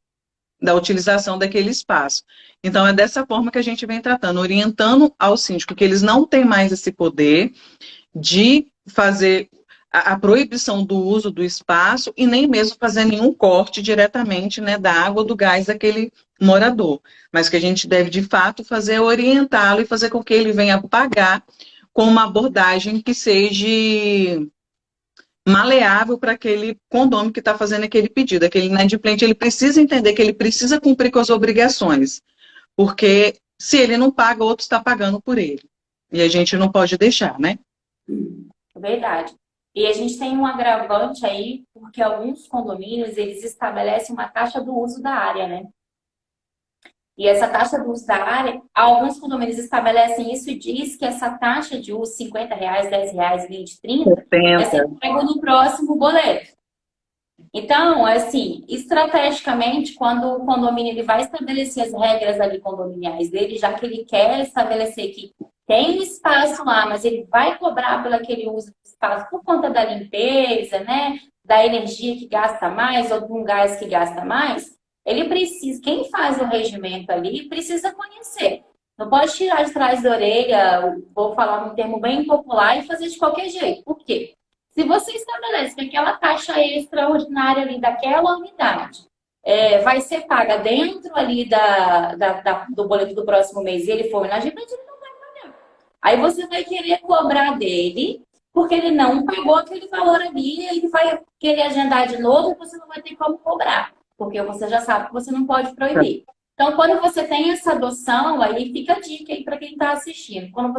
da utilização daquele espaço. Então, é dessa forma que a gente vem tratando, orientando ao síndico que eles não têm mais esse poder de fazer a proibição do uso do espaço e nem mesmo fazer nenhum corte diretamente, né, da água ou do gás daquele morador. Mas que a gente deve, de fato, fazer é orientá-lo e fazer com que ele venha pagar com uma abordagem que seja maleável para aquele condomínio que está fazendo aquele pedido. Aquele inadimplente, ele precisa entender que ele precisa cumprir com as obrigações, porque se ele não paga, outro está pagando por ele. E a gente não pode deixar, né? Verdade. E a gente tem um agravante aí, porque alguns condomínios, eles estabelecem uma taxa do uso da área, né? E essa taxa do uso da área, alguns condomínios estabelecem isso e diz que essa taxa de uso, R$ 50, R$ 10, 20, 30, vai ser pago no próximo boleto. Então, assim, estrategicamente, quando o condomínio ele vai estabelecer as regras ali condominiais dele, já que ele quer estabelecer que tem um espaço lá, mas ele vai cobrar pelo aquele uso do espaço por conta da limpeza, né? Da energia que gasta mais ou de um gás que gasta mais, ele precisa, quem faz o regimento ali, precisa conhecer. Não pode tirar de trás da orelha, vou falar um termo bem popular, e fazer de qualquer jeito. Por quê? Se você estabelece que aquela taxa extraordinária ali daquela unidade vai ser paga dentro ali do boleto do próximo mês e ele for inadimplente, ele não vai pagar. Aí você vai querer cobrar dele, porque ele não pagou aquele valor ali, e ele vai querer agendar de novo e você não vai ter como cobrar, porque você já sabe que você não pode proibir. Então, quando você tem essa adoção, aí fica a dica aí para quem está assistindo. Quando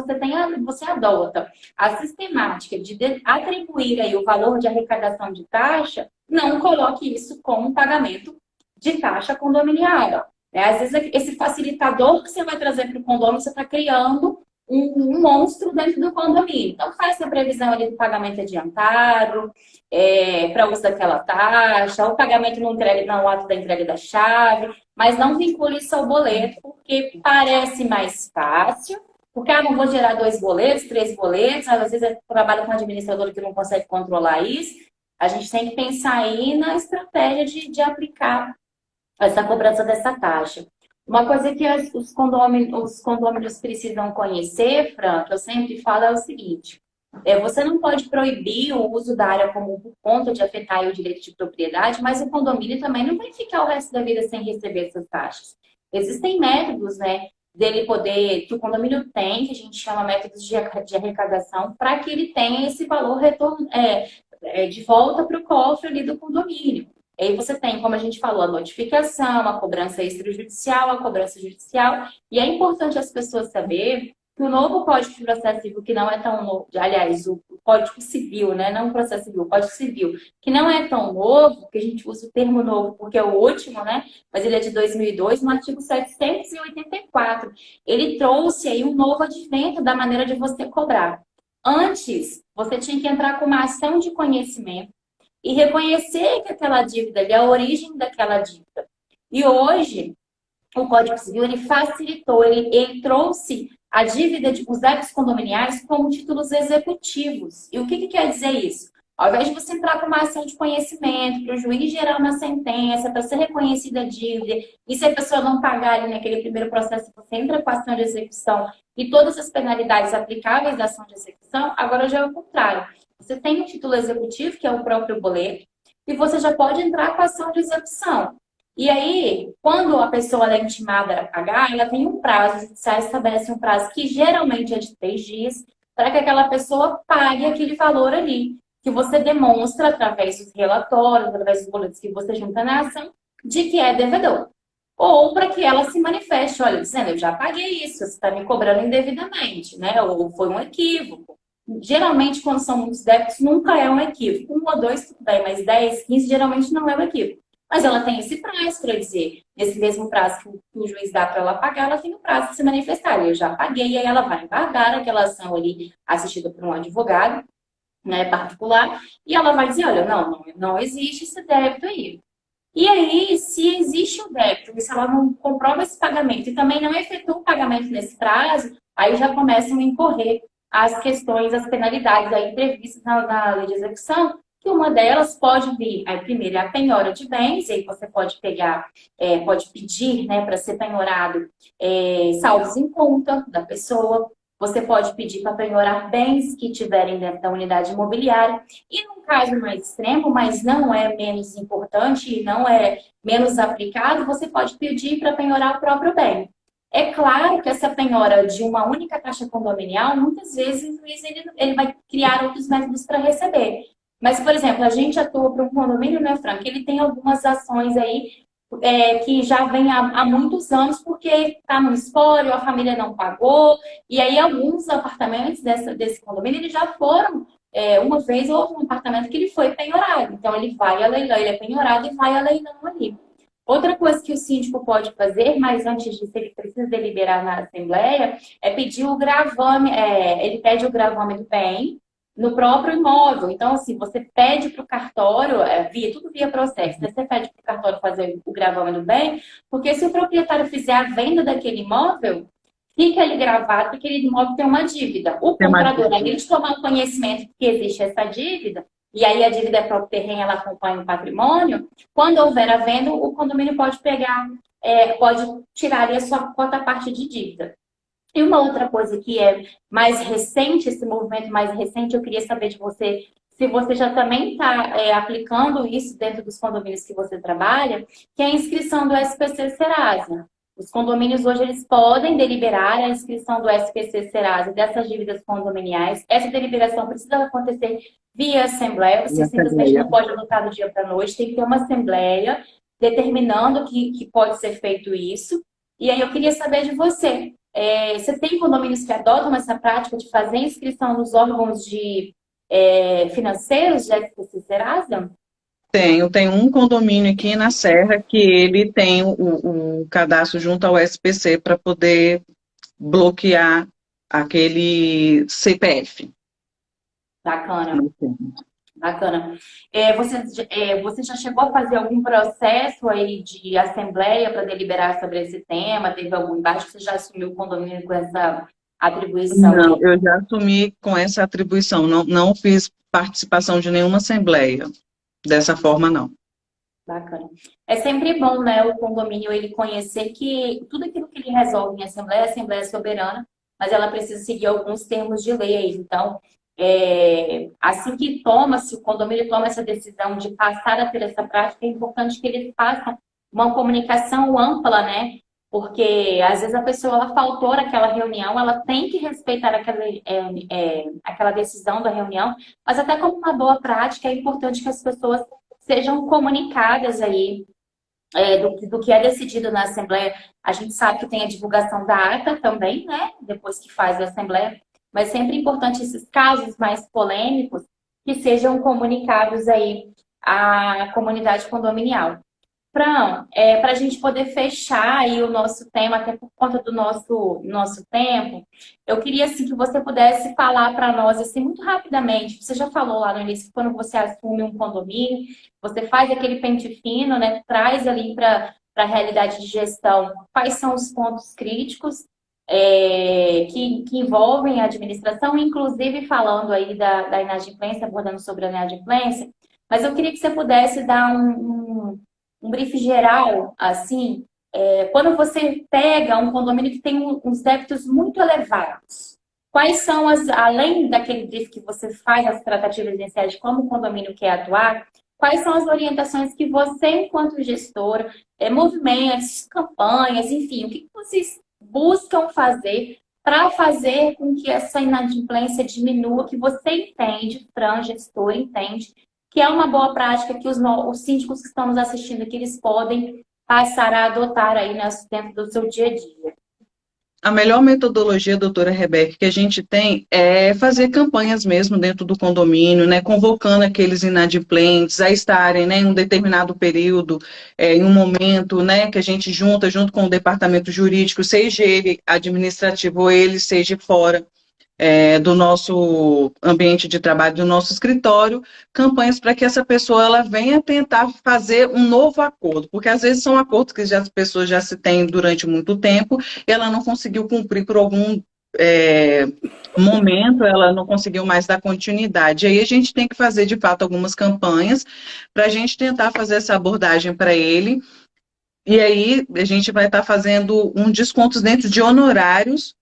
você adota a sistemática de atribuir aí o valor de arrecadação de taxa, não coloque isso como pagamento de taxa condominial. Às vezes, esse facilitador que você vai trazer para o condomínio, você está criando um monstro dentro do condomínio. Então, faça a previsão ali do pagamento adiantado, para uso daquela taxa, o pagamento no ato da entrega da chave, mas não vincule isso ao boleto, porque parece mais fácil, porque não vou gerar 2 boletos, 3 boletos, às vezes eu trabalho com um administrador que não consegue controlar isso. A gente tem que pensar aí na estratégia de aplicar essa cobrança dessa taxa. Uma coisa que os condôminos precisam conhecer, Fran, que eu sempre falo, é o seguinte: você não pode proibir o uso da área comum por conta de afetar o direito de propriedade, mas o condomínio também não vai ficar o resto da vida sem receber essas taxas. Existem métodos, né, dele poder, que o condomínio tem, que a gente chama métodos de arrecadação, para que ele tenha esse valor de volta para o cofre ali do condomínio. E aí você tem, como a gente falou, a notificação, a cobrança extrajudicial, a cobrança judicial. E é importante as pessoas saberem que o novo Código de Processo Civil, que não é tão novo, aliás, o Código Civil, né? Não o Processo Civil, o Código Civil, que não é tão novo, que a gente usa o termo novo porque é o último, né? Mas ele é de 2002, no artigo 784. Ele trouxe aí um novo advento da maneira de você cobrar. Antes, você tinha que entrar com uma ação de conhecimento e reconhecer que aquela dívida ali é a origem daquela dívida. E hoje, o Código Civil, ele facilitou, ele trouxe a dívida, os débitos condominiais como títulos executivos. E o que quer dizer isso? Ao invés de você entrar com uma ação de conhecimento, para o juiz gerar uma sentença, para ser reconhecida a dívida, e se a pessoa não pagar ali naquele primeiro processo, você entra com a ação de execução e todas as penalidades aplicáveis da ação de execução, agora já é o contrário. Você tem um título executivo, que é o próprio boleto, e você já pode entrar com a ação de execução. E aí, quando a pessoa é intimada a pagar, ela tem um prazo, o judiciário estabelece um prazo que geralmente é de 3 dias, para que aquela pessoa pague aquele valor ali, que você demonstra através dos relatórios, através dos boletos que você junta na ação, de que é devedor. Ou para que ela se manifeste, olha, dizendo, eu já paguei isso, você está me cobrando indevidamente, né? Ou foi um equívoco. Geralmente, quando são muitos débitos, nunca é um equívoco. 1 ou 2, tudo bem, mas 10, 15, geralmente não é um equívoco. Mas ela tem esse prazo para dizer, nesse mesmo prazo que o juiz dá para ela pagar, ela tem o prazo de se manifestar. Eu já paguei, e aí ela vai embargar aquela ação ali, assistida por um advogado, né, particular, e ela vai dizer, olha, não existe esse débito aí. E aí, se existe o débito, e se ela não comprova esse pagamento e também não efetua o pagamento nesse prazo, aí já começam a incorrer as questões, as penalidades aí previstas na lei de execução, que uma delas pode vir, aí primeiro é a penhora de bens, aí você pode pegar, pode pedir, né, para ser penhorado saldos em conta da pessoa, você pode pedir para penhorar bens que tiverem dentro da unidade imobiliária, e num caso mais extremo, mas não é menos importante e não é menos aplicado, você pode pedir para penhorar o próprio bem. É claro que essa penhora de uma única taxa condominial, muitas vezes o juiz ele vai criar outros métodos para receber. Mas, por exemplo, a gente atua para um condomínio, né, Frank? Ele tem algumas ações aí que já vem há muitos anos, porque está no espólio, a família não pagou, e aí alguns apartamentos desse condomínio eles já foram. Uma vez houve um apartamento que ele foi penhorado, então ele vai a leilão, ele é penhorado e vai a leilão ali. Outra coisa que o síndico pode fazer, mas antes disso ele precisa deliberar na Assembleia, é pedir o gravame, ele pede o gravame do bem no próprio imóvel. Então, assim, você pede para o cartório, tudo via processo, né? Você pede para o cartório fazer o gravame do bem, porque se o proprietário fizer a venda daquele imóvel, fica ali gravado que aquele imóvel tem uma dívida. O comprador, a gente tomar conhecimento que existe essa dívida, e aí a dívida é próprio terreno, ela acompanha o patrimônio, quando houver a venda, o condomínio pode pegar, pode tirar ali a sua quota parte de dívida. E uma outra coisa que é mais recente, esse movimento mais recente, eu queria saber de você, se você já também está aplicando isso dentro dos condomínios que você trabalha, que é a inscrição do SPC Serasa. Os condomínios hoje eles podem deliberar a inscrição do SPC Serasa dessas dívidas condominiais. Essa deliberação precisa acontecer via assembleia. Você simplesmente não pode adotar do dia para a noite. Tem que ter uma assembleia determinando que pode ser feito isso. E aí eu queria saber de você. Você tem condomínios que adotam essa prática de fazer inscrição nos órgãos financeiros de SPC Serasa? Tenho um condomínio aqui na Serra que ele tem o cadastro junto ao SPC para poder bloquear aquele CPF. Bacana. Bacana. Você já chegou a fazer algum processo aí de assembleia para deliberar sobre esse tema? Teve algum embate? Você já assumiu o condomínio com essa atribuição? Não, eu já assumi com essa atribuição. Não fiz participação de nenhuma assembleia. Dessa forma, não. Bacana. É sempre bom, né, o condomínio ele conhecer que tudo aquilo que ele resolve em assembleia, a assembleia é soberana, mas ela precisa seguir alguns termos de lei aí. Então, assim que se o condomínio toma essa decisão de passar a ter essa prática, é importante que ele faça uma comunicação ampla, né? Porque às vezes a pessoa ela faltou naquela reunião, ela tem que respeitar aquela decisão da reunião, mas até como uma boa prática é importante que as pessoas sejam comunicadas aí do que é decidido na Assembleia. A gente sabe que tem a divulgação da ata também, né? Depois que faz a Assembleia, mas sempre é importante esses casos mais polêmicos que sejam comunicados aí à comunidade condominial. Fran, para a gente poder fechar aí o nosso tema, até por conta do nosso tempo, eu queria assim, que você pudesse falar para nós assim, muito rapidamente. Você já falou lá no início que quando você assume um condomínio, você faz aquele pente fino, né? Traz ali para a realidade de gestão quais são os pontos críticos que envolvem a administração, inclusive falando aí da inadimplência, abordando sobre a inadimplência. Mas eu queria que você pudesse dar um brief geral, assim, quando você pega um condomínio que tem uns débitos muito elevados, quais são além daquele brief que você faz as tratativas iniciais de como o condomínio quer atuar, quais são as orientações que você, enquanto gestora, movimentos, campanhas, enfim, o que vocês buscam fazer para fazer com que essa inadimplência diminua, que você entende, Fran, gestor, entende, que é uma boa prática que os síndicos que estão nos assistindo aqui, eles podem passar a adotar aí dentro do seu dia a dia. A melhor metodologia, doutora Rebeca, que a gente tem é fazer campanhas mesmo dentro do condomínio, né, convocando aqueles inadimplentes a estarem, né, em um determinado período, em um momento, né, que a gente junto com o departamento jurídico, seja ele administrativo ou ele seja fora do nosso ambiente de trabalho, do nosso escritório, campanhas para que essa pessoa ela venha tentar fazer um novo acordo, porque às vezes são acordos que as pessoas já se têm durante muito tempo e ela não conseguiu cumprir por algum momento ela não conseguiu mais dar continuidade. Aí a gente tem que fazer, de fato, algumas campanhas para a gente tentar fazer essa abordagem para ele. E aí a gente vai estar fazendo um desconto dentro de honorários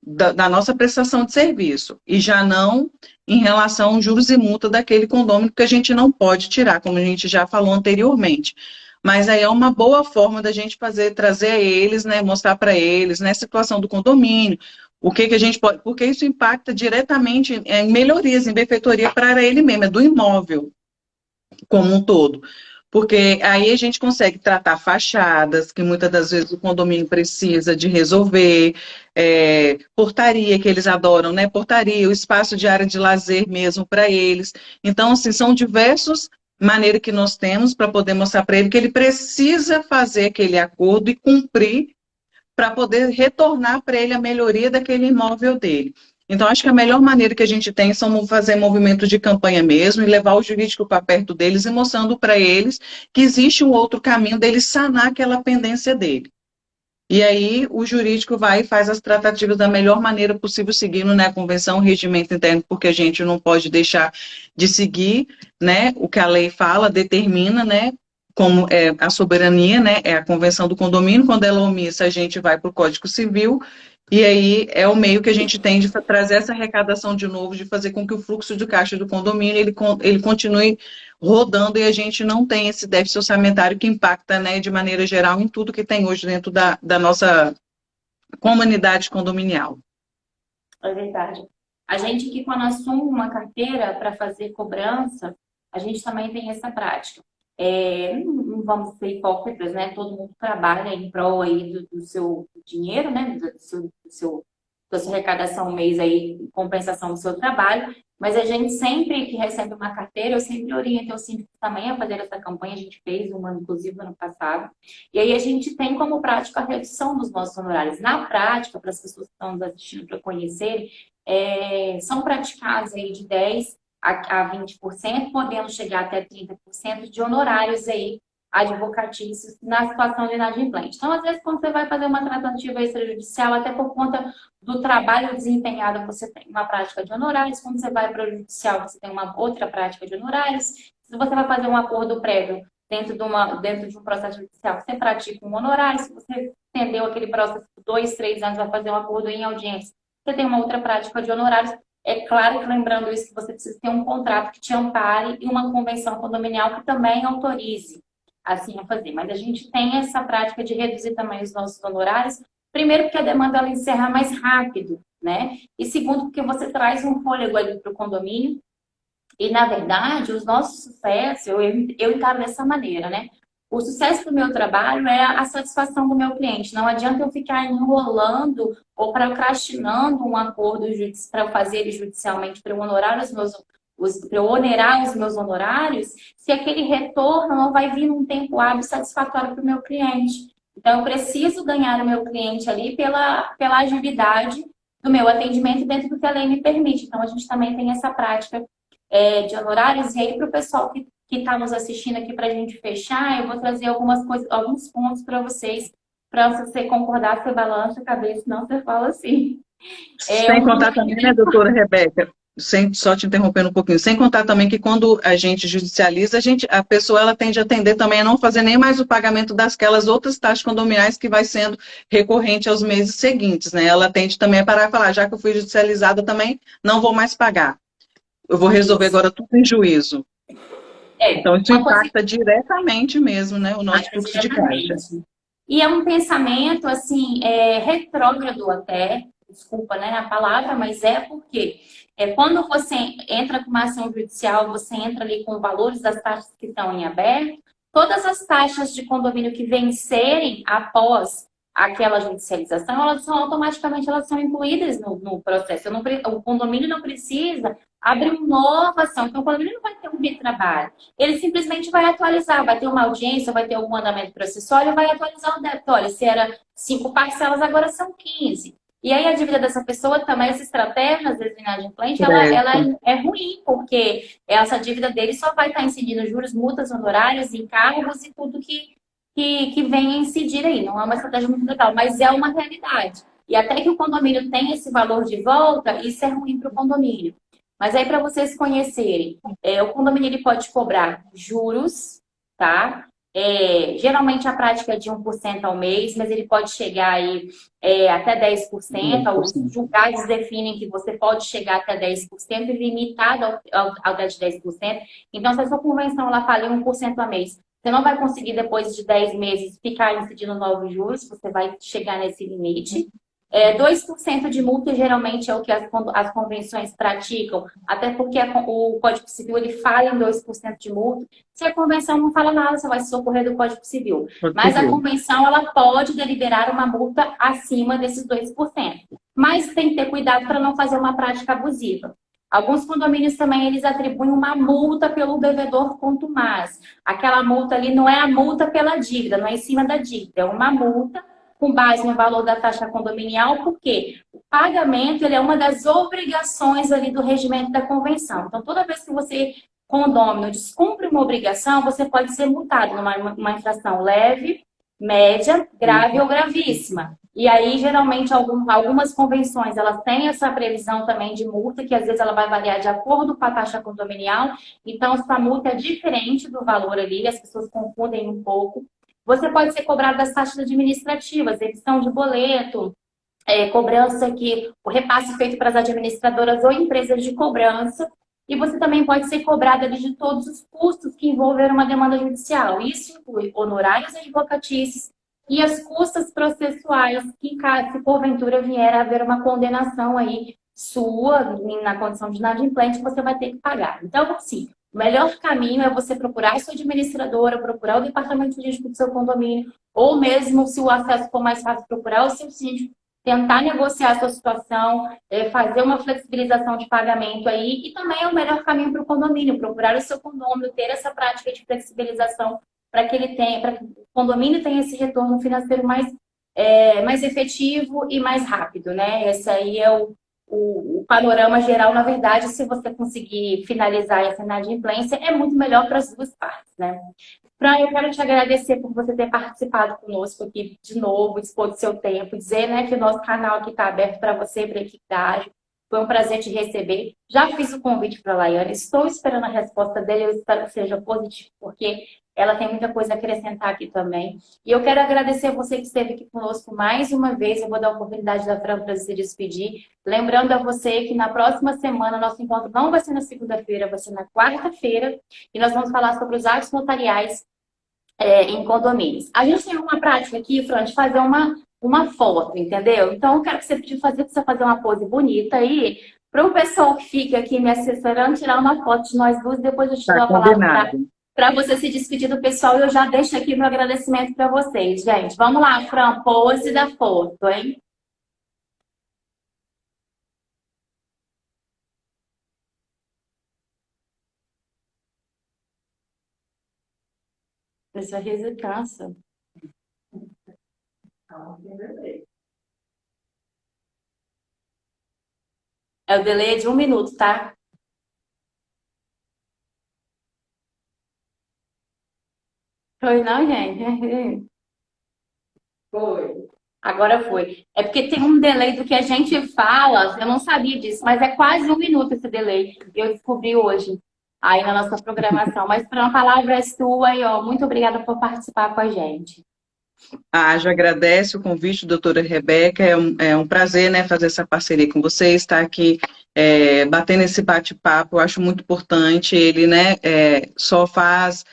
da nossa prestação de serviço. E já não em relação aos juros e multa daquele condômino, que a gente não pode tirar, como a gente já falou anteriormente. Mas aí é uma boa forma da gente trazer a eles, né, mostrar para eles, né, a situação do condomínio, o que que a gente pode, porque isso impacta diretamente em melhorias, em benfeitoria para ele mesmo, é do imóvel como um todo. Porque aí a gente consegue tratar fachadas, que muitas das vezes o condomínio precisa de resolver, portaria, que eles adoram, né? Portaria, o espaço de área de lazer mesmo para eles. Então, assim, são diversas maneiras que nós temos para poder mostrar para ele que ele precisa fazer aquele acordo e cumprir para poder retornar para ele a melhoria daquele imóvel dele. Então, acho que a melhor maneira que a gente tem são fazer movimentos de campanha mesmo e levar o jurídico para perto deles e mostrando para eles que existe um outro caminho deles sanar aquela pendência dele. E aí o jurídico vai e faz as tratativas da melhor maneira possível, seguindo, né, a convenção, o regimento interno, porque a gente não pode deixar de seguir, né, o que a lei fala, determina, né, como é a soberania, né, é a convenção do condomínio. Quando ela é omissa, a gente vai para o Código Civil, e aí é o meio que a gente tem de trazer essa arrecadação de novo, de fazer com que o fluxo de caixa do condomínio ele continue rodando e a gente não tem esse déficit orçamentário que impacta, né, de maneira geral em tudo que tem hoje dentro da nossa comunidade condominial. É verdade. A gente que quando assume uma carteira para fazer cobrança, a gente também tem essa prática. Não vamos ser hipócritas, né? Todo mundo trabalha em prol aí do seu dinheiro, né? Da sua arrecadação mês aí, em compensação do seu trabalho. Mas a gente sempre que recebe uma carteira, eu sempre oriento o síndico também a fazer essa campanha. A gente fez uma, inclusive, no ano passado. E aí a gente tem como prática a redução dos nossos honorários. Na prática, para as pessoas que estão nos assistindo para conhecerem, são praticados aí de 10% a 20%, podendo chegar até 30% de honorários aí advocatícios na situação de inadimplente. Então, às vezes, quando você vai fazer uma tratativa extrajudicial, até por conta do trabalho desempenhado, você tem uma prática de honorários. Quando você vai para o judicial, você tem uma outra prática de honorários. Se você vai fazer um acordo prévio dentro de um processo judicial, você pratica um honorário. Se você entendeu aquele processo por 2, 3 anos, vai fazer um acordo em audiência, você tem uma outra prática de honorários. É claro que, lembrando isso, que você precisa ter um contrato que te ampare e uma convenção condominial que também autorize assim a fazer. Mas a gente tem essa prática de reduzir também os nossos honorários. Primeiro, porque a demanda ela encerra mais rápido, né? E segundo, porque você traz um fôlego ali para o condomínio. E, na verdade, os nossos sucessos, eu encaro dessa maneira, né? O sucesso do meu trabalho é a satisfação do meu cliente. Não adianta eu ficar enrolando ou procrastinando um acordo para fazer ele judicialmente para eu honorar para eu onerar os meus honorários, se aquele retorno não vai vir num tempo hábil satisfatório para o meu cliente. Então, eu preciso ganhar o meu cliente ali pela agilidade do meu atendimento dentro do que a lei me permite. Então, a gente também tem essa prática de honorários. E aí, para o pessoal que está nos assistindo aqui, para a gente fechar, eu vou trazer algumas coisas, alguns pontos para vocês, para você concordar, você balança a cabeça, não você fala assim. Sem contar também, né, doutora Rebeca, só te interrompendo um pouquinho, sem contar também que quando a gente judicializa, a pessoa ela tende a tender também a não fazer nem mais o pagamento daquelas outras taxas condominiais que vai sendo recorrente aos meses seguintes, né? Ela tende também a parar e falar, já que eu fui judicializada também, não vou mais pagar. Eu vou resolver agora tudo em juízo. Então, isso impacta diretamente mesmo, né, o nosso fluxo de caixa. E é um pensamento, assim, retrógrado até, desculpa, né, a palavra, mas porque quando você entra com uma ação judicial, você entra ali com valores das taxas que estão em aberto, todas as taxas de condomínio que vencerem após aquela judicialização, elas são incluídas no processo. O condomínio não precisa abrir uma nova ação, então o condomínio não vai ter um retrabalho. Ele simplesmente vai atualizar, vai ter uma audiência, vai ter algum andamento processual, vai atualizar o débito. Olha, se era 5 parcelas, agora são 15. E aí a dívida dessa pessoa também, essa estratégia, às vezes, inadimplente, ela é ruim, porque essa dívida dele só vai estar incidindo juros, multas, honorários, encargos e tudo que vem a incidir aí. Não é uma estratégia muito legal, mas é uma realidade. E até que o condomínio tenha esse valor de volta, isso é ruim para o condomínio. Mas aí, para vocês conhecerem, o condomínio ele pode cobrar juros, tá? Geralmente a prática é de 1% ao mês, mas ele pode chegar aí até 10%. Os 10%. julgados definem que você pode chegar até 10% e limitado ao de 10%. Então, se a sua convenção ela fala em 1% a mês, você não vai conseguir, depois de 10 meses, ficar incidindo novos juros, você vai chegar nesse limite. 2% de multa geralmente é o que as convenções praticam, até porque o Código Civil ele fala em 2% de multa. Se a convenção não fala nada, você vai se socorrer do Código Civil. Mas a convenção ela pode deliberar uma multa acima desses 2%. Mas tem que ter cuidado para não fazer uma prática abusiva. Alguns condomínios também eles atribuem uma multa pelo devedor contumaz. Aquela multa ali não é a multa pela dívida, não é em cima da dívida, é uma multa com base no valor da taxa condominial, porque o pagamento ele é uma das obrigações ali do regimento da convenção. Então, toda vez que você, condômino, descumpre uma obrigação, você pode ser multado numa infração leve, média, grave ou gravíssima. E aí, geralmente, algumas convenções, elas têm essa previsão também de multa, que às vezes ela vai variar de acordo com a taxa condominial. Então, essa multa é diferente do valor ali, as pessoas confundem um pouco. Você pode ser cobrado das taxas administrativas, emissão de boleto, cobrança o repasse feito para as administradoras ou empresas de cobrança. E você também pode ser cobrado ali de todos os custos que envolveram uma demanda judicial. Isso inclui honorários advocatícios e as custas processuais que, se porventura vier a haver uma condenação aí sua, na condição de inadimplente, você vai ter que pagar. Então, sim, o melhor caminho é você procurar a sua administradora, procurar o departamento jurídico do seu condomínio, ou mesmo, se o acesso for mais fácil, procurar o seu síndico, tentar negociar a sua situação, fazer uma flexibilização de pagamento aí, e também é o melhor caminho para o condomínio, procurar o seu condomínio, ter essa prática de flexibilização para que o condomínio tenha esse retorno financeiro mais efetivo e mais rápido, né? Esse aí é o panorama geral. Na verdade, se você conseguir finalizar essa inadimplência, é muito melhor para as duas partes, né? Fran, eu quero te agradecer por você ter participado conosco aqui de novo, dispor do seu tempo, dizer, né, que o nosso canal aqui está aberto para você, para a equipe da Ágil. Foi um prazer te receber. Já fiz o convite para a Laiane, estou esperando a resposta dele, eu espero que seja positivo, porque ela tem muita coisa a acrescentar aqui também. E eu quero agradecer a você que esteve aqui conosco mais uma vez. Eu vou dar a oportunidade da Fran para se despedir. Lembrando a você que na próxima semana, nosso encontro não vai ser na segunda-feira, vai ser na quarta-feira. E nós vamos falar sobre os atos notariais em condomínios. A gente tem uma prática aqui, Fran, de fazer uma foto, entendeu? Então, eu quero que você pedir para você fazer uma pose bonita aí, para o pessoal que fica aqui me assessorando tirar uma foto de nós duas, depois eu te dou a palavra para você se despedir do pessoal e eu já deixo aqui meu agradecimento para vocês, gente. Vamos lá, Fran, pose da foto, hein? Esse riso cansa. O delay é de 1 minuto, tá? Foi não, gente? Foi. Agora foi. É porque tem um delay do que a gente fala, eu não sabia disso, mas é quase 1 minuto esse delay. Eu descobri hoje, aí na nossa programação. Mas para a palavra é sua e, ó, muito obrigada por participar com a gente. A AGE agradece o convite, doutora Rebeca. É um prazer, né, fazer essa parceria com você, estar aqui batendo esse bate-papo. Eu acho muito importante. Ele, né, só faz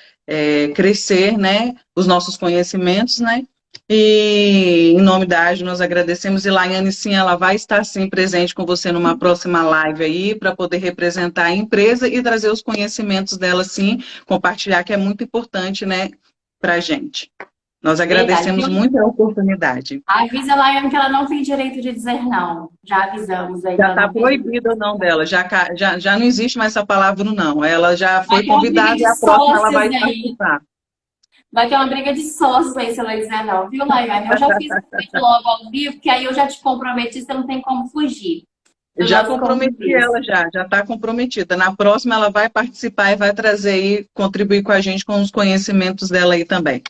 crescer, né, os nossos conhecimentos, né? E em nome da AGE nós agradecemos. E Laiane, sim, ela vai estar sim presente com você numa próxima live aí, para poder representar a empresa e trazer os conhecimentos dela, sim, compartilhar, que é muito importante, né, para a gente. Nós agradecemos muito a oportunidade. Avisa a Laiane que ela não tem direito de dizer não. Já avisamos aí. Já está proibido o não dela. Já não existe mais essa palavra não. Ela já foi convidada e a próxima ela vai participar. Vai ter uma briga de sócios aí se ela dizer não, viu, Laiane? Eu já fiz isso logo ao vivo, que aí eu já te comprometi, você não tem como fugir. Já comprometi ela, já está comprometida. Na próxima ela vai participar e vai trazer aí, contribuir com a gente com os conhecimentos dela aí também.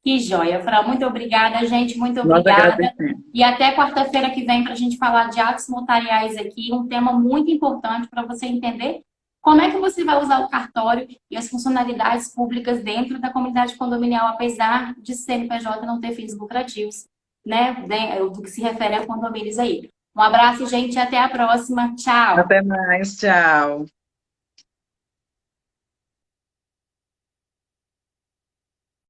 Que joia, Fran. Muito obrigada, gente. Muito Nós obrigada. agradecemos. E até quarta-feira que vem para a gente falar de atos notariais aqui, um tema muito importante para você entender como é que você vai usar o cartório e as funcionalidades públicas dentro da comunidade condominial, apesar de CNPJ não ter fins lucrativos, né? Do que se refere a condomínios aí. Um abraço, gente, e até a próxima. Tchau! Até mais, tchau.